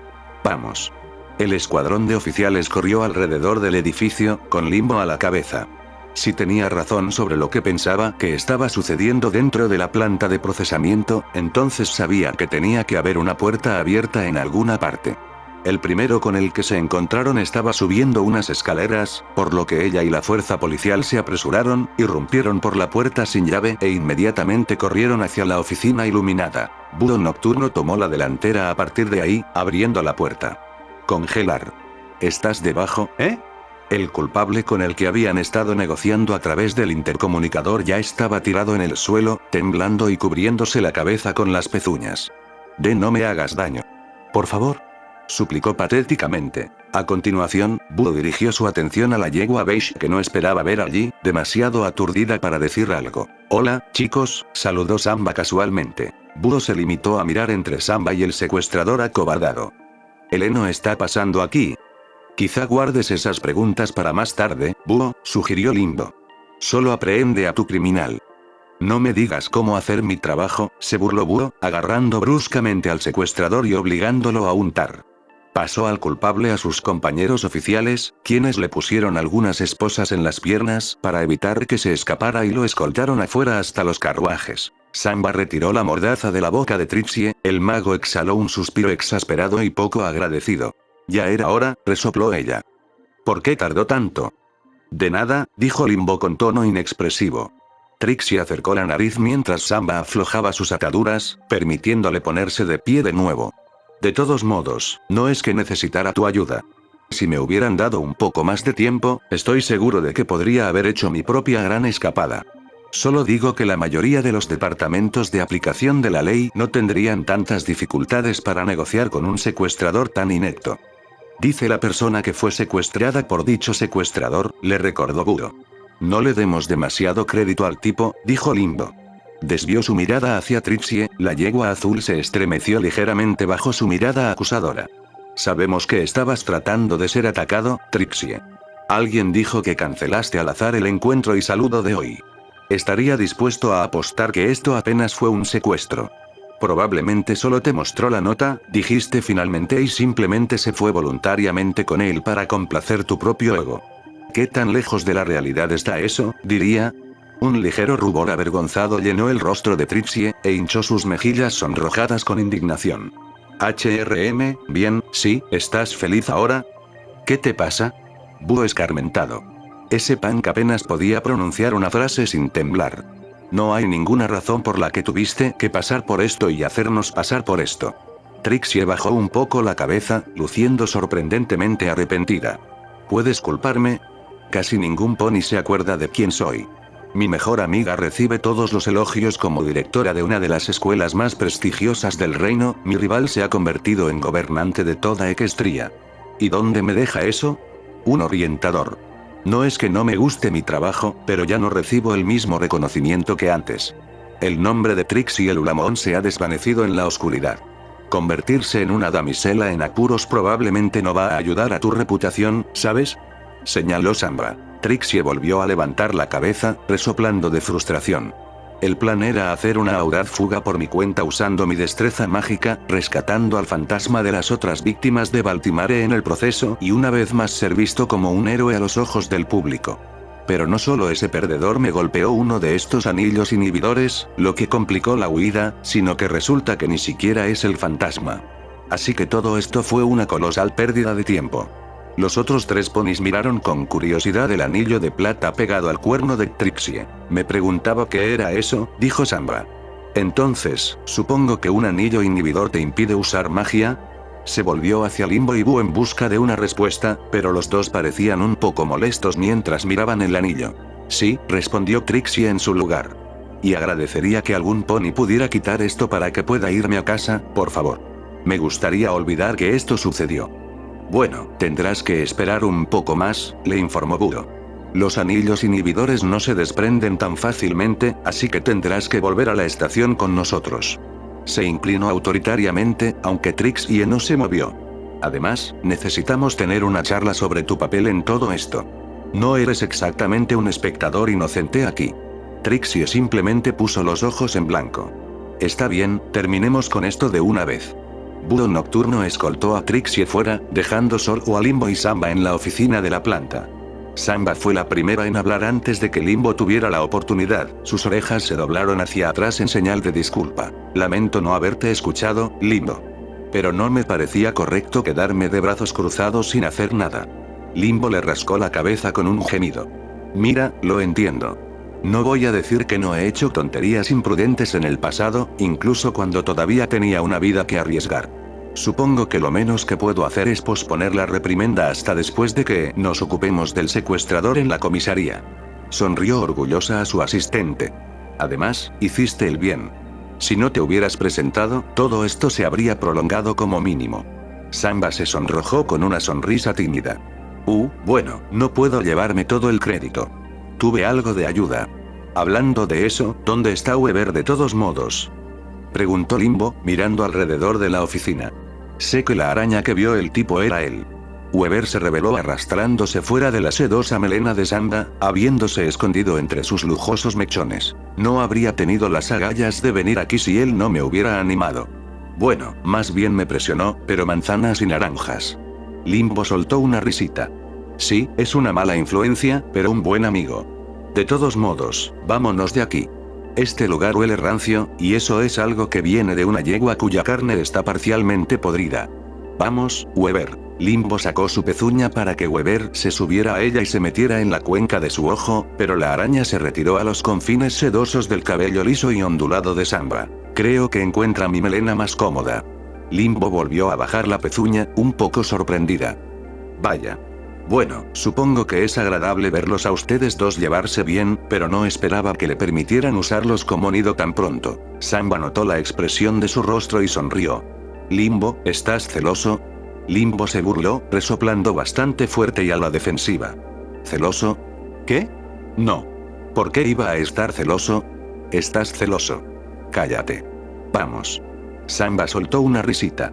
Vamos. El escuadrón de oficiales corrió alrededor del edificio, con Limbo a la cabeza. Si tenía razón sobre lo que pensaba que estaba sucediendo dentro de la planta de procesamiento, entonces sabía que tenía que haber una puerta abierta en alguna parte. El primero con el que se encontraron estaba subiendo unas escaleras, por lo que ella y la fuerza policial se apresuraron, irrumpieron por la puerta sin llave e inmediatamente corrieron hacia la oficina iluminada. Búho Nocturno tomó la delantera a partir de ahí, abriendo la puerta. Congelar. ¿Estás debajo, El culpable con el que habían estado negociando a través del intercomunicador ya estaba tirado en el suelo, temblando y cubriéndose la cabeza con las pezuñas. No me hagas daño. Por favor. Suplicó patéticamente. A continuación, Búho dirigió su atención a la yegua beige que no esperaba ver allí, demasiado aturdida para decir algo. Hola, chicos, saludó Samba casualmente. Búho se limitó a mirar entre Samba y el secuestrador acobardado. ¿Eleno está pasando aquí? Quizá guardes esas preguntas para más tarde, Búho, sugirió Limbo. Solo aprehende a tu criminal. No me digas cómo hacer mi trabajo, se burló Búho, agarrando bruscamente al secuestrador y obligándolo a untar. Pasó al culpable a sus compañeros oficiales, quienes le pusieron algunas esposas en las piernas para evitar que se escapara y lo escoltaron afuera hasta los carruajes. Samba retiró la mordaza de la boca de Trixie, el mago exhaló un suspiro exasperado y poco agradecido. Ya era hora, resopló ella. ¿Por qué tardó tanto? De nada, dijo Limbo con tono inexpresivo. Trixie acercó la nariz mientras Samba aflojaba sus ataduras, permitiéndole ponerse de pie de nuevo. De todos modos, no es que necesitara tu ayuda. Si me hubieran dado un poco más de tiempo, estoy seguro de que podría haber hecho mi propia gran escapada. Solo digo que la mayoría de los departamentos de aplicación de la ley no tendrían tantas dificultades para negociar con un secuestrador tan inepto. Dice la persona que fue secuestrada por dicho secuestrador, le recordó Buro. No le demos demasiado crédito al tipo, dijo Limbo. Desvió su mirada hacia Trixie, la yegua azul se estremeció ligeramente bajo su mirada acusadora. Sabemos que estabas tratando de ser atacado, Trixie. Alguien dijo que cancelaste al azar el encuentro y saludo de hoy. Estaría dispuesto a apostar que esto apenas fue un secuestro. Probablemente solo te mostró la nota, dijiste finalmente y simplemente se fue voluntariamente con él para complacer tu propio ego. ¿Qué tan lejos de la realidad está eso, diría? Un ligero rubor avergonzado llenó el rostro de Trixie, e hinchó sus mejillas sonrojadas con indignación. Bien, sí, ¿estás feliz ahora? ¿Qué te pasa? Búho escarmentado. Ese punk apenas podía pronunciar una frase sin temblar. No hay ninguna razón por la que tuviste que pasar por esto y hacernos pasar por esto. Trixie bajó un poco la cabeza, luciendo sorprendentemente arrepentida. ¿Puedes culparme? Casi ningún pony se acuerda de quién soy. Mi mejor amiga recibe todos los elogios como directora de una de las escuelas más prestigiosas del reino, mi rival se ha convertido en gobernante de toda Equestria. ¿Y dónde me deja eso? Un orientador. No es que no me guste mi trabajo, pero ya no recibo el mismo reconocimiento que antes. El nombre de Trixie el Ulamón se ha desvanecido en la oscuridad. Convertirse en una damisela en apuros probablemente no va a ayudar a tu reputación, ¿sabes? Señaló Samba. Trixie volvió a levantar la cabeza, resoplando de frustración. El plan era hacer una audaz fuga por mi cuenta usando mi destreza mágica, rescatando al fantasma de las otras víctimas de Baltimore en el proceso y una vez más ser visto como un héroe a los ojos del público. Pero no solo ese perdedor me golpeó uno de estos anillos inhibidores, lo que complicó la huida, sino que resulta que ni siquiera es el fantasma. Así que todo esto fue una colosal pérdida de tiempo. Los otros tres ponis miraron con curiosidad el anillo de plata pegado al cuerno de Trixie. Me preguntaba qué era eso, dijo Samba. Entonces, supongo que un anillo inhibidor te impide usar magia. Se volvió hacia Limbo y Boo en busca de una respuesta, pero los dos parecían un poco molestos mientras miraban el anillo. Sí, respondió Trixie en su lugar. Y agradecería que algún pony pudiera quitar esto para que pueda irme a casa, por favor. Me gustaría olvidar que esto sucedió. Bueno, tendrás que esperar un poco más, le informó Buro. Los anillos inhibidores no se desprenden tan fácilmente, así que tendrás que volver a la estación con nosotros. Se inclinó autoritariamente, aunque Trixie no se movió. Además, necesitamos tener una charla sobre tu papel en todo esto. No eres exactamente un espectador inocente aquí. Trixie simplemente puso los ojos en blanco. Está bien, terminemos con esto de una vez. Búho nocturno escoltó a Trixie fuera, dejando solo a Limbo y Samba en la oficina de la planta. Samba fue la primera en hablar antes de que Limbo tuviera la oportunidad, sus orejas se doblaron hacia atrás en señal de disculpa. Lamento no haberte escuchado, Limbo. Pero no me parecía correcto quedarme de brazos cruzados sin hacer nada. Limbo le rascó la cabeza con un gemido. Mira, lo entiendo. No voy a decir que no he hecho tonterías imprudentes en el pasado, incluso cuando todavía tenía una vida que arriesgar. Supongo que lo menos que puedo hacer es posponer la reprimenda hasta después de que nos ocupemos del secuestrador en la comisaría. Sonrió orgullosa a su asistente. Además, hiciste el bien. Si no te hubieras presentado, todo esto se habría prolongado como mínimo. Samba se sonrojó con una sonrisa tímida. Bueno, no puedo llevarme todo el crédito. Tuve algo de ayuda. Hablando de eso, ¿dónde está Weber de todos modos? Preguntó Limbo, mirando alrededor de la oficina. Sé que la araña que vio el tipo era él. Weber se reveló arrastrándose fuera de la sedosa melena de Samba, habiéndose escondido entre sus lujosos mechones. No habría tenido las agallas de venir aquí si él no me hubiera animado. Bueno, más bien me presionó, pero manzanas y naranjas. Limbo soltó una risita. Sí, es una mala influencia, pero un buen amigo. De todos modos, vámonos de aquí. Este lugar huele rancio, y eso es algo que viene de una yegua cuya carne está parcialmente podrida. Vamos, Weber. Limbo sacó su pezuña para que Weber se subiera a ella y se metiera en la cuenca de su ojo, pero la araña se retiró a los confines sedosos del cabello liso y ondulado de Samba. Creo que encuentra mi melena más cómoda. Limbo volvió a bajar la pezuña, un poco sorprendida. Vaya. Bueno, supongo que es agradable verlos a ustedes dos llevarse bien, pero no esperaba que le permitieran usarlos como nido tan pronto. Samba notó la expresión de su rostro y sonrió. Limbo, ¿estás celoso? Limbo se burló, resoplando bastante fuerte y a la defensiva. ¿Celoso? ¿Qué? No. ¿Por qué iba a estar celoso? Estás celoso. Cállate. Vamos. Samba soltó una risita.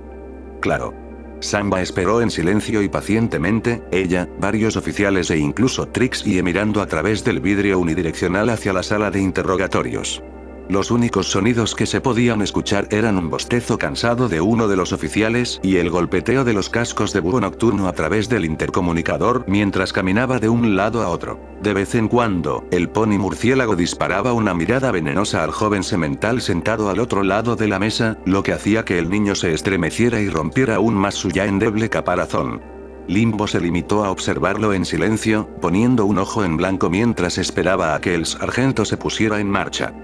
Claro. Samba esperó en silencio y pacientemente, ella, varios oficiales e incluso Trixie mirando a través del vidrio unidireccional hacia la sala de interrogatorios. Los únicos sonidos que se podían escuchar eran un bostezo cansado de uno de los oficiales y el golpeteo de los cascos de búho nocturno a través del intercomunicador mientras caminaba de un lado a otro. De vez en cuando, el pony murciélago disparaba una mirada venenosa al joven semental sentado al otro lado de la mesa, lo que hacía que el niño se estremeciera y rompiera aún más su ya endeble caparazón. Limbo se limitó a observarlo en silencio, poniendo un ojo en blanco mientras esperaba a que el sargento se pusiera en marcha.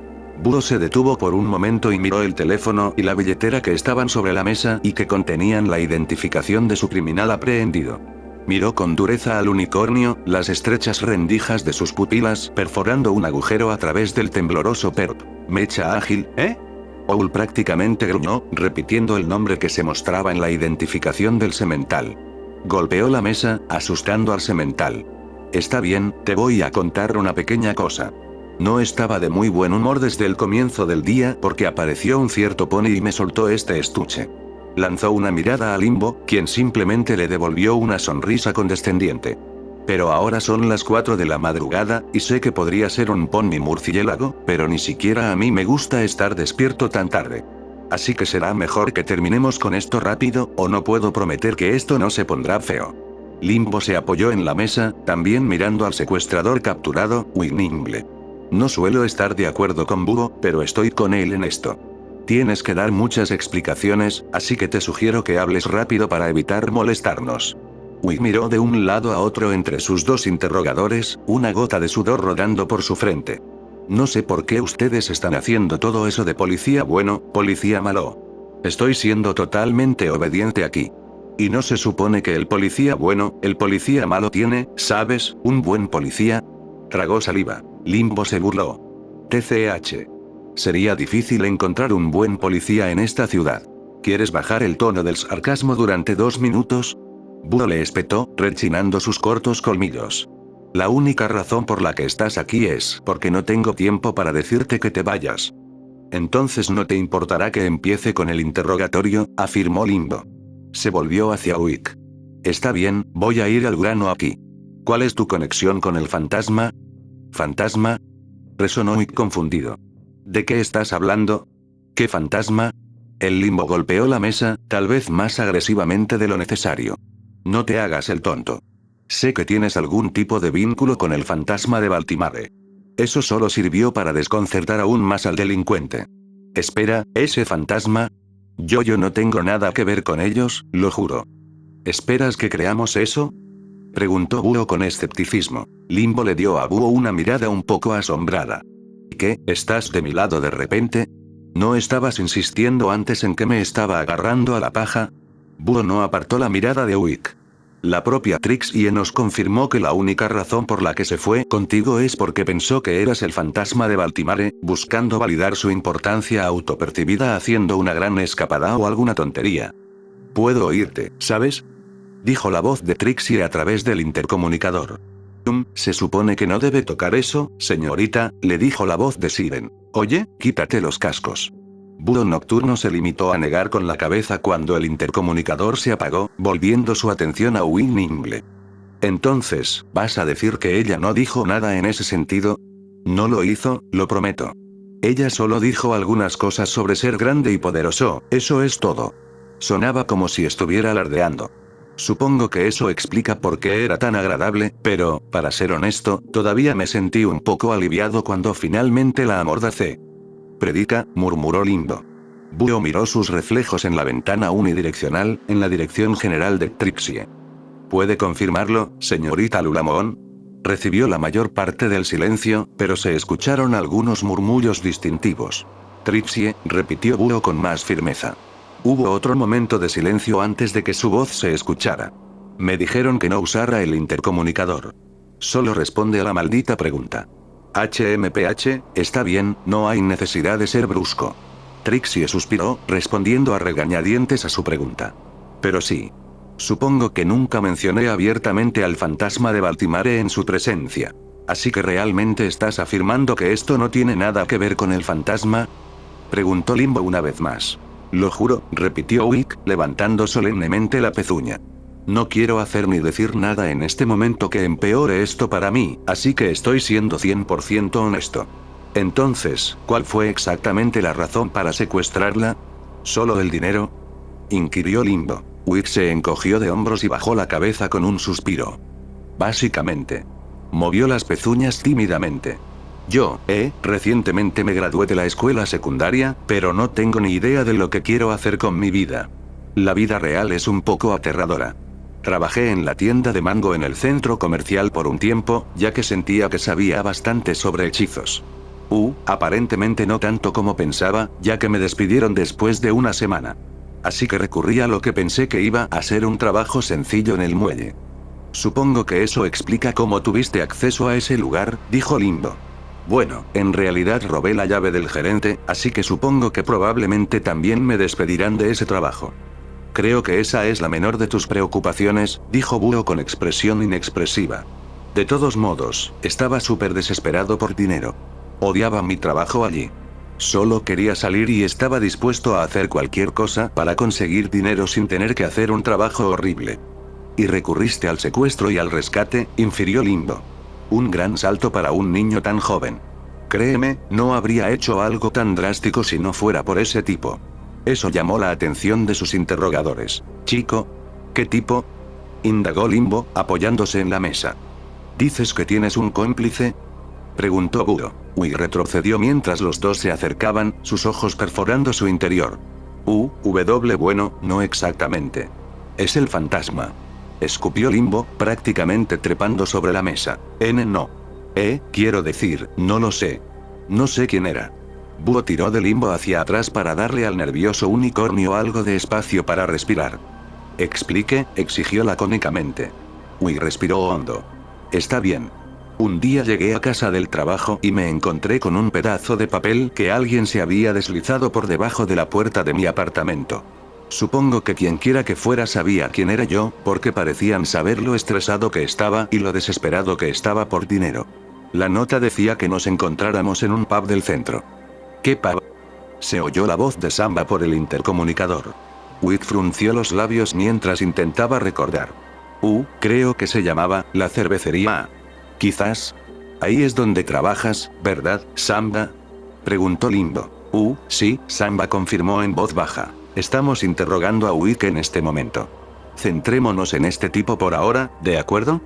Búho se detuvo por un momento y miró el teléfono y la billetera que estaban sobre la mesa y que contenían la identificación de su criminal aprehendido. Miró con dureza al unicornio, las estrechas rendijas de sus pupilas perforando un agujero a través del tembloroso perp. Mecha ágil, ¿eh? Owl prácticamente gruñó, repitiendo el nombre que se mostraba en la identificación del semental. Golpeó la mesa, asustando al semental. Está bien, te voy a contar una pequeña cosa. No estaba de muy buen humor desde el comienzo del día porque apareció un cierto pony y me soltó este estuche. Lanzó una mirada a Limbo, quien simplemente le devolvió una sonrisa condescendiente. Pero ahora son las 4 de la madrugada, y sé que podría ser un pony murciélago, pero ni siquiera a mí me gusta estar despierto tan tarde. Así que será mejor que terminemos con esto rápido, o no puedo prometer que esto no se pondrá feo. Limbo se apoyó en la mesa, también mirando al secuestrador capturado, Winimble. No suelo estar de acuerdo con Búho, pero estoy con él en esto. Tienes que dar muchas explicaciones, así que te sugiero que hables rápido para evitar molestarnos. Wig miró de un lado a otro entre sus dos interrogadores, una gota de sudor rodando por su frente. No sé por qué ustedes están haciendo todo eso de policía bueno, policía malo. Estoy siendo totalmente obediente aquí. Y no se supone que el policía bueno, el policía malo tiene, ¿sabes? Un buen policía. Tragó saliva. Limbo se burló. TCH. Sería difícil encontrar un buen policía en esta ciudad. ¿Quieres bajar el tono del sarcasmo durante 2 minutos? Búho le espetó, rechinando sus cortos colmillos. La única razón por la que estás aquí es porque no tengo tiempo para decirte que te vayas. Entonces no te importará que empiece con el interrogatorio, afirmó Limbo. Se volvió hacia Wick. Está bien, voy a ir al grano aquí. ¿Cuál es tu conexión con el fantasma? ¿Fantasma? Resonó Wick confundido. ¿De qué estás hablando? ¿Qué fantasma? El Limbo golpeó la mesa, tal vez más agresivamente de lo necesario. No te hagas el tonto. Sé que tienes algún tipo de vínculo con el fantasma de Baltimore. Eso solo sirvió para desconcertar aún más al delincuente. Espera, ¿ese fantasma? Yo no tengo nada que ver con ellos, lo juro. ¿Esperas que creamos eso? Preguntó Búho con escepticismo. Limbo le dio a Búho una mirada un poco asombrada. ¿Qué, estás de mi lado de repente? ¿No estabas insistiendo antes en que me estaba agarrando a la paja? Búho no apartó la mirada de Wick. La propia Trixie nos confirmó que la única razón por la que se fue contigo es porque pensó que eras el fantasma de Baltimore, buscando validar su importancia autopercibida haciendo una gran escapada o alguna tontería. Puedo oírte, ¿sabes? Dijo la voz de Trixie a través del intercomunicador. Se supone que no debe tocar eso, señorita, le dijo la voz de Siren. Oye, quítate los cascos. Búho nocturno se limitó a negar con la cabeza cuando el intercomunicador se apagó, volviendo su atención a Winimble. Entonces, ¿vas a decir que ella no dijo nada en ese sentido? No lo hizo, lo prometo. Ella solo dijo algunas cosas sobre ser grande y poderoso, eso es todo. Sonaba como si estuviera alardeando. Supongo que eso explica por qué era tan agradable, pero, para ser honesto, todavía me sentí un poco aliviado cuando finalmente la amordacé. Predica, murmuró Limbo. Búho miró sus reflejos en la ventana unidireccional, en la dirección general de Trixie. ¿Puede confirmarlo, señorita Lulamon? Recibió la mayor parte del silencio, pero se escucharon algunos murmullos distintivos. Trixie, repitió Búho con más firmeza. Hubo otro momento de silencio antes de que su voz se escuchara. Me dijeron que no usara el intercomunicador. Solo responde a la maldita pregunta. HMPH, está bien, no hay necesidad de ser brusco. Trixie suspiró, respondiendo a regañadientes a su pregunta. Pero sí. Supongo que nunca mencioné abiertamente al fantasma de Baltimore en su presencia. ¿Así que realmente estás afirmando que esto no tiene nada que ver con el fantasma? Preguntó Limbo una vez más. Lo juro, repitió Wick, levantando solemnemente la pezuña. No quiero hacer ni decir nada en este momento que empeore esto para mí, así que estoy siendo 100% honesto. Entonces, ¿cuál fue exactamente la razón para secuestrarla? ¿Solo el dinero? Inquirió Limbo. Wick se encogió de hombros y bajó la cabeza con un suspiro. Básicamente. Movió las pezuñas tímidamente. Yo, recientemente me gradué de la escuela secundaria, pero no tengo ni idea de lo que quiero hacer con mi vida. La vida real es un poco aterradora. Trabajé en la tienda de mango en el centro comercial por un tiempo, ya que sentía que sabía bastante sobre hechizos. Aparentemente no tanto como pensaba, ya que me despidieron después de una semana. Así que recurrí a lo que pensé que iba a ser un trabajo sencillo en el muelle. Supongo que eso explica cómo tuviste acceso a ese lugar, dijo Limbo. Bueno, en realidad robé la llave del gerente, así que supongo que probablemente también me despedirán de ese trabajo. Creo que esa es la menor de tus preocupaciones, dijo Búho con expresión inexpresiva. De todos modos, estaba súper desesperado por dinero. Odiaba mi trabajo allí. Solo quería salir y estaba dispuesto a hacer cualquier cosa para conseguir dinero sin tener que hacer un trabajo horrible. Y recurriste al secuestro y al rescate, infirió Limbo. Un gran salto para un niño tan joven. Créeme, no habría hecho algo tan drástico si no fuera por ese tipo. Eso llamó la atención de sus interrogadores. ¿Chico? ¿Qué tipo? Indagó Limbo, apoyándose en la mesa. ¿Dices que tienes un cómplice? Preguntó Búho. Wick retrocedió mientras los dos se acercaban, sus ojos perforando su interior. Bueno, no exactamente. Es el fantasma. Escupió Limbo, prácticamente trepando sobre la mesa. No. Quiero decir, no lo sé. No sé quién era. Búho tiró de Limbo hacia atrás para darle al nervioso unicornio algo de espacio para respirar. Explique, exigió lacónicamente. Wick respiró hondo. Está bien. Un día llegué a casa del trabajo y me encontré con un pedazo de papel que alguien se había deslizado por debajo de la puerta de mi apartamento. Supongo que quienquiera que fuera sabía quién era yo, porque parecían saber lo estresado que estaba y lo desesperado que estaba por dinero. La nota decía que nos encontráramos en un pub del centro. ¿Qué pub? Se oyó la voz de Samba por el intercomunicador. Wick frunció los labios mientras intentaba recordar. Creo que se llamaba La Cervecería. Quizás. Ahí es donde trabajas, ¿verdad, Samba? Preguntó Limbo. Sí, Samba confirmó en voz baja. Estamos interrogando a Wick en este momento. Centrémonos en este tipo por ahora, ¿de acuerdo?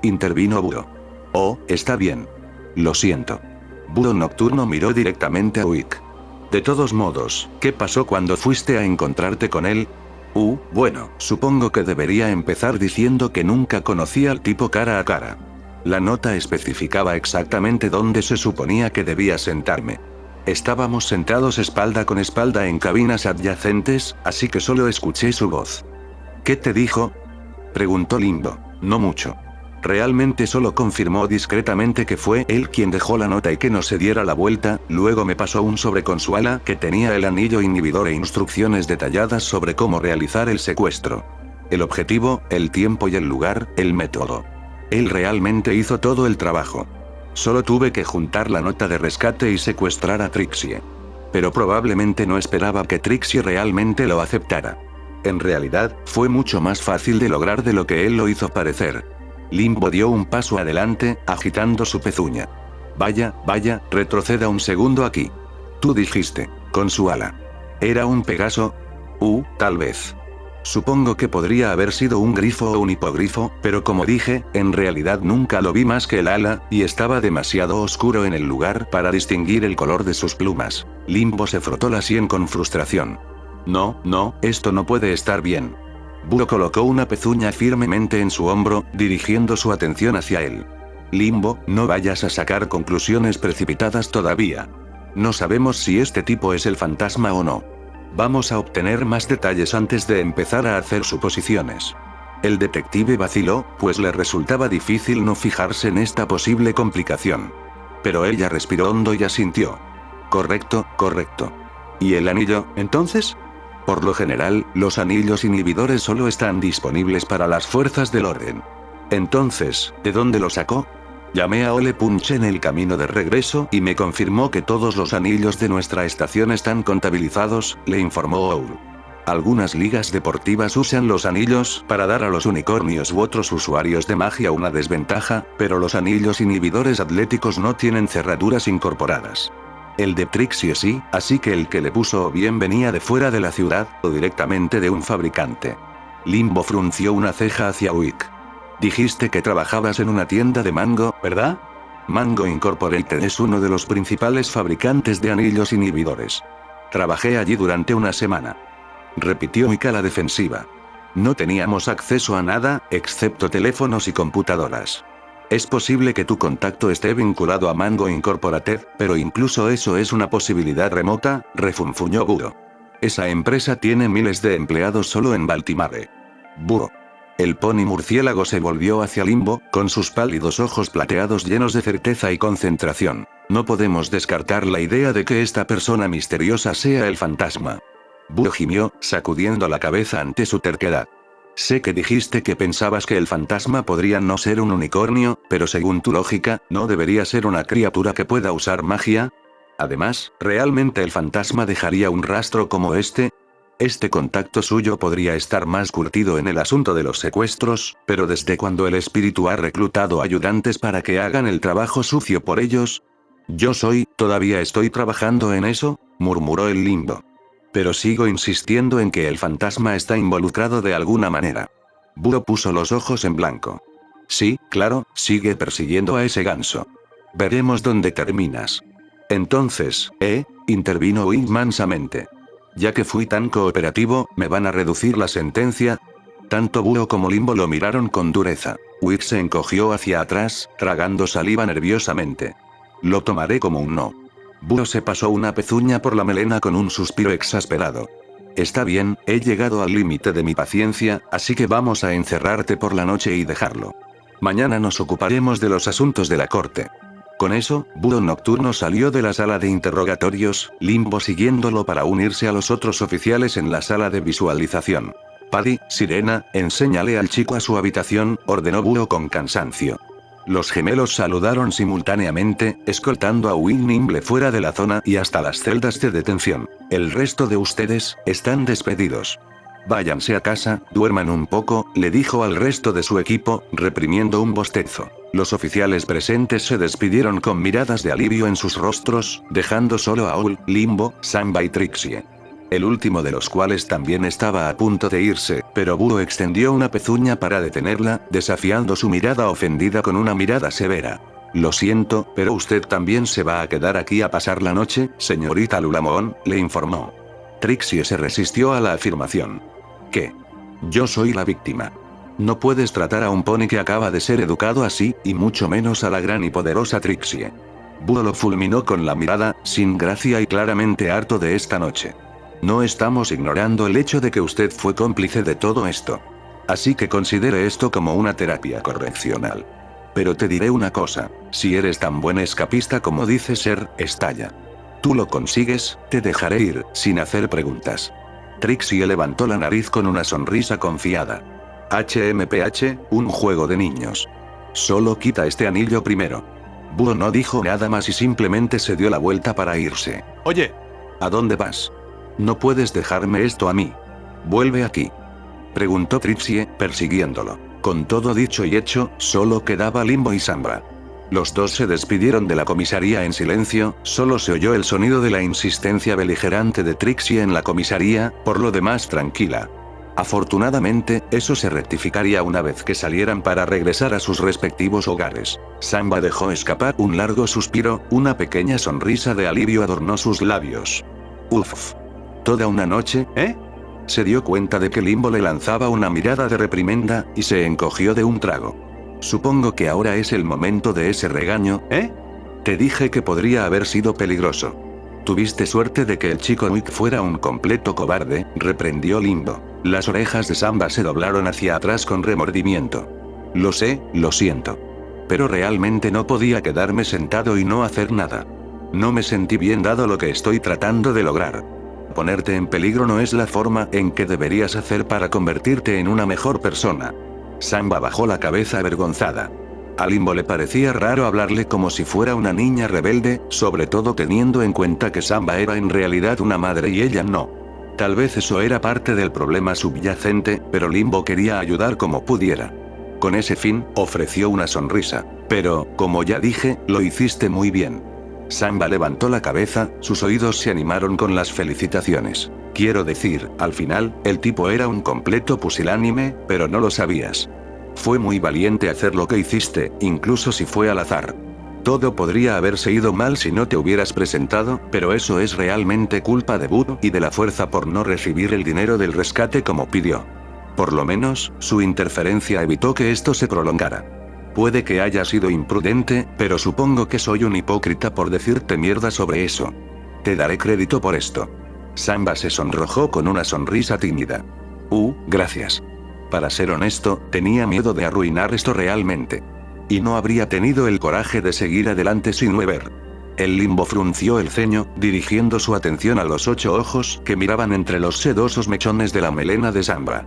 Intervino Búho. Está bien. Lo siento. Búho nocturno miró directamente a Wick. De todos modos, ¿qué pasó cuando fuiste a encontrarte con él? Bueno, supongo que debería empezar diciendo que nunca conocí al tipo cara a cara. La nota especificaba exactamente dónde se suponía que debía sentarme. Estábamos sentados espalda con espalda en cabinas adyacentes, así que solo escuché su voz. ¿Qué te dijo? Preguntó Limbo. No mucho. Realmente solo confirmó discretamente que fue él quien dejó la nota y que no se diera la vuelta, luego me pasó un sobre con su ala que tenía el anillo inhibidor e instrucciones detalladas sobre cómo realizar el secuestro. El objetivo, el tiempo y el lugar, el método. Él realmente hizo todo el trabajo. Solo tuve que juntar la nota de rescate y secuestrar a Trixie. Pero probablemente no esperaba que Trixie realmente lo aceptara. En realidad, fue mucho más fácil de lograr de lo que él lo hizo parecer. Limbo dio un paso adelante, agitando su pezuña. Vaya, retroceda un segundo aquí. Tú dijiste, con su ala. ¿Era un Pegaso? Tal vez. Supongo que podría haber sido un grifo o un hipogrifo, pero como dije, en realidad nunca lo vi más que el ala, y estaba demasiado oscuro en el lugar para distinguir el color de sus plumas. Limbo se frotó la sien con frustración. No, no, esto no puede estar bien. Búho colocó una pezuña firmemente en su hombro, dirigiendo su atención hacia él. Limbo, no vayas a sacar conclusiones precipitadas todavía. No sabemos si este tipo es el fantasma o no. Vamos a obtener más detalles antes de empezar a hacer suposiciones. El detective vaciló, pues le resultaba difícil no fijarse en esta posible complicación. Pero ella respiró hondo y asintió. Correcto, correcto. ¿Y el anillo, entonces? Por lo general, los anillos inhibidores solo están disponibles para las fuerzas del orden. Entonces, ¿de dónde lo sacó? Llamé a Ole Punch en el camino de regreso y me confirmó que todos los anillos de nuestra estación están contabilizados, le informó Owl. Algunas ligas deportivas usan los anillos para dar a los unicornios u otros usuarios de magia una desventaja, pero los anillos inhibidores atléticos no tienen cerraduras incorporadas. El de Trixie sí, así que el que le puso o bien venía de fuera de la ciudad, o directamente de un fabricante. Limbo frunció una ceja hacia Wick. Dijiste que trabajabas en una tienda de Mango, ¿verdad? Mango Incorporated es uno de los principales fabricantes de anillos inhibidores. Trabajé allí durante una semana. Repitió Wick a la defensiva. No teníamos acceso a nada, excepto teléfonos y computadoras. Es posible que tu contacto esté vinculado a Mango Incorporated, pero incluso eso es una posibilidad remota, refunfuñó Búho. Esa empresa tiene miles de empleados solo en Baltimore. Búho. El pony murciélago se volvió hacia Limbo, con sus pálidos ojos plateados llenos de certeza y concentración. No podemos descartar la idea de que esta persona misteriosa sea el fantasma. Búho gimió, sacudiendo la cabeza ante su terquedad. Sé que dijiste que pensabas que el fantasma podría no ser un unicornio, pero según tu lógica, ¿no debería ser una criatura que pueda usar magia? Además, ¿realmente el fantasma dejaría un rastro como este? Este contacto suyo podría estar más curtido en el asunto de los secuestros, pero ¿desde cuando el espíritu ha reclutado ayudantes para que hagan el trabajo sucio por ellos? Todavía estoy trabajando en eso, murmuró el Limbo. Pero sigo insistiendo en que el fantasma está involucrado de alguna manera. Búho puso los ojos en blanco. Sí, claro, sigue persiguiendo a ese ganso. Veremos dónde terminas. Entonces, intervino Wing mansamente. Ya que fui tan cooperativo, ¿me van a reducir la sentencia? Tanto Búho como Limbo lo miraron con dureza. Wick se encogió hacia atrás, tragando saliva nerviosamente. Lo tomaré como un no. Búho se pasó una pezuña por la melena con un suspiro exasperado. Está bien, he llegado al límite de mi paciencia, así que vamos a encerrarte por la noche y dejarlo. Mañana nos ocuparemos de los asuntos de la corte. Con eso, Búho Nocturno salió de la sala de interrogatorios, Limbo siguiéndolo para unirse a los otros oficiales en la sala de visualización. Paddy, Sirena, enséñale al chico a su habitación, ordenó Búho con cansancio. Los gemelos saludaron simultáneamente, escoltando a Wing Nimble fuera de la zona y hasta las celdas de detención. El resto de ustedes, están despedidos. Váyanse a casa, duerman un poco, le dijo al resto de su equipo, reprimiendo un bostezo. Los oficiales presentes se despidieron con miradas de alivio en sus rostros, dejando solo a Owl, Limbo, Samba y Trixie. El último de los cuales también estaba a punto de irse, pero Búho extendió una pezuña para detenerla, desafiando su mirada ofendida con una mirada severa. Lo siento, pero usted también se va a quedar aquí a pasar la noche, señorita Lulamon, le informó. Trixie se resistió a la afirmación. ¿Qué? Yo soy la víctima. No puedes tratar a un pony que acaba de ser educado así, y mucho menos a la gran y poderosa Trixie. Búho lo fulminó con la mirada, sin gracia y claramente harto de esta noche. No estamos ignorando el hecho de que usted fue cómplice de todo esto. Así que considere esto como una terapia correccional. Pero te diré una cosa, si eres tan buen escapista como dices ser, estalla. Tú lo consigues, te dejaré ir, sin hacer preguntas. Trixie levantó la nariz con una sonrisa confiada. HMPH, un juego de niños. Solo quita este anillo primero. Búho no dijo nada más y simplemente se dio la vuelta para irse. Oye, ¿a dónde vas? No puedes dejarme esto a mí. Vuelve aquí. Preguntó Trixie, persiguiéndolo. Con todo dicho y hecho, solo quedaba Limbo y Samba. Los dos se despidieron de la comisaría en silencio, solo se oyó el sonido de la insistencia beligerante de Trixie en la comisaría, por lo demás tranquila. Afortunadamente, eso se rectificaría una vez que salieran para regresar a sus respectivos hogares. Samba dejó escapar un largo suspiro, una pequeña sonrisa de alivio adornó sus labios. Uf. Toda una noche, ¿eh? Se dio cuenta de que Limbo le lanzaba una mirada de reprimenda, y se encogió de un trago. Supongo que ahora es el momento de ese regaño, ¿eh? Te dije que podría haber sido peligroso. Tuviste suerte de que el chico Wick fuera un completo cobarde, reprendió Limbo. Las orejas de Samba se doblaron hacia atrás con remordimiento. Lo sé, lo siento. Pero realmente no podía quedarme sentado y no hacer nada. No me sentí bien dado lo que estoy tratando de lograr. Ponerte en peligro no es la forma en que deberías hacer para convertirte en una mejor persona. Samba bajó la cabeza avergonzada. A Limbo le parecía raro hablarle como si fuera una niña rebelde, sobre todo teniendo en cuenta que Samba era en realidad una madre y ella no. Tal vez eso era parte del problema subyacente, pero Limbo quería ayudar como pudiera. Con ese fin, ofreció una sonrisa. Pero, como ya dije, lo hiciste muy bien. Samba levantó la cabeza, sus oídos se animaron con las felicitaciones. Quiero decir, al final, el tipo era un completo pusilánime, pero no lo sabías. Fue muy valiente hacer lo que hiciste, incluso si fue al azar. Todo podría haberse ido mal si no te hubieras presentado, pero eso es realmente culpa de Bud y de la fuerza por no recibir el dinero del rescate como pidió. Por lo menos, su interferencia evitó que esto se prolongara. Puede que haya sido imprudente, pero supongo que soy un hipócrita por decirte mierda sobre eso. Te daré crédito por esto. Samba se sonrojó con una sonrisa tímida. Gracias. Para ser honesto, tenía miedo de arruinar esto realmente. Y no habría tenido el coraje de seguir adelante sin Weber. El Limbo frunció el ceño, dirigiendo su atención a los 8 ojos que miraban entre los sedosos mechones de la melena de Samba.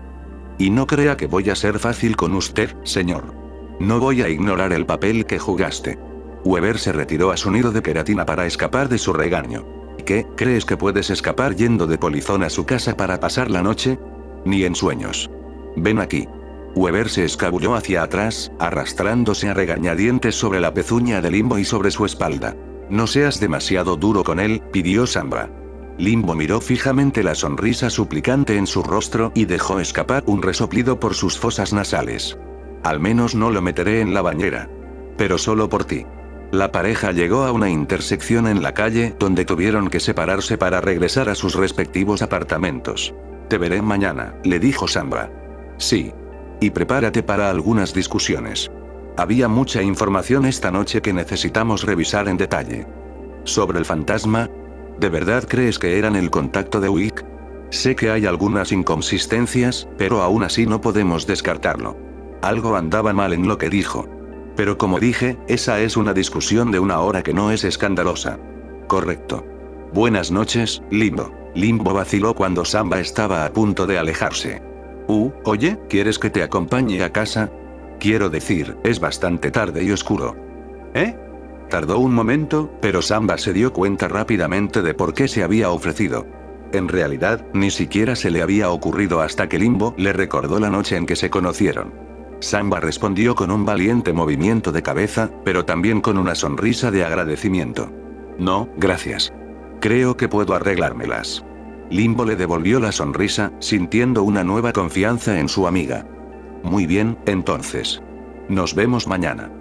Y no crea que voy a ser fácil con usted, señor. No voy a ignorar el papel que jugaste. Weber se retiró a su nido de queratina para escapar de su regaño. ¿Qué, crees que puedes escapar yendo de polizón a su casa para pasar la noche? Ni en sueños. Ven aquí. Weber se escabulló hacia atrás, arrastrándose a regañadientes sobre la pezuña de Limbo y sobre su espalda. No seas demasiado duro con él, pidió Samba. Limbo miró fijamente la sonrisa suplicante en su rostro y dejó escapar un resoplido por sus fosas nasales. Al menos no lo meteré en la bañera. Pero solo por ti. La pareja llegó a una intersección en la calle donde tuvieron que separarse para regresar a sus respectivos apartamentos. Te veré mañana, le dijo Samba. Sí. Y prepárate para algunas discusiones. Había mucha información esta noche que necesitamos revisar en detalle. ¿Sobre el fantasma? ¿De verdad crees que eran el contacto de Wick? Sé que hay algunas inconsistencias, pero aún así no podemos descartarlo. Algo andaba mal en lo que dijo. Pero como dije, esa es una discusión de una hora que no es escandalosa. Correcto. Buenas noches, Limbo. Limbo vaciló cuando Samba estaba a punto de alejarse. Oye, ¿quieres que te acompañe a casa? Quiero decir, es bastante tarde y oscuro. Tardó un momento, pero Samba se dio cuenta rápidamente de por qué se había ofrecido. En realidad, ni siquiera se le había ocurrido hasta que Limbo le recordó la noche en que se conocieron. Samba respondió con un valiente movimiento de cabeza, pero también con una sonrisa de agradecimiento. No, gracias. Creo que puedo arreglármelas. Limbo le devolvió la sonrisa, sintiendo una nueva confianza en su amiga. Muy bien, entonces. Nos vemos mañana.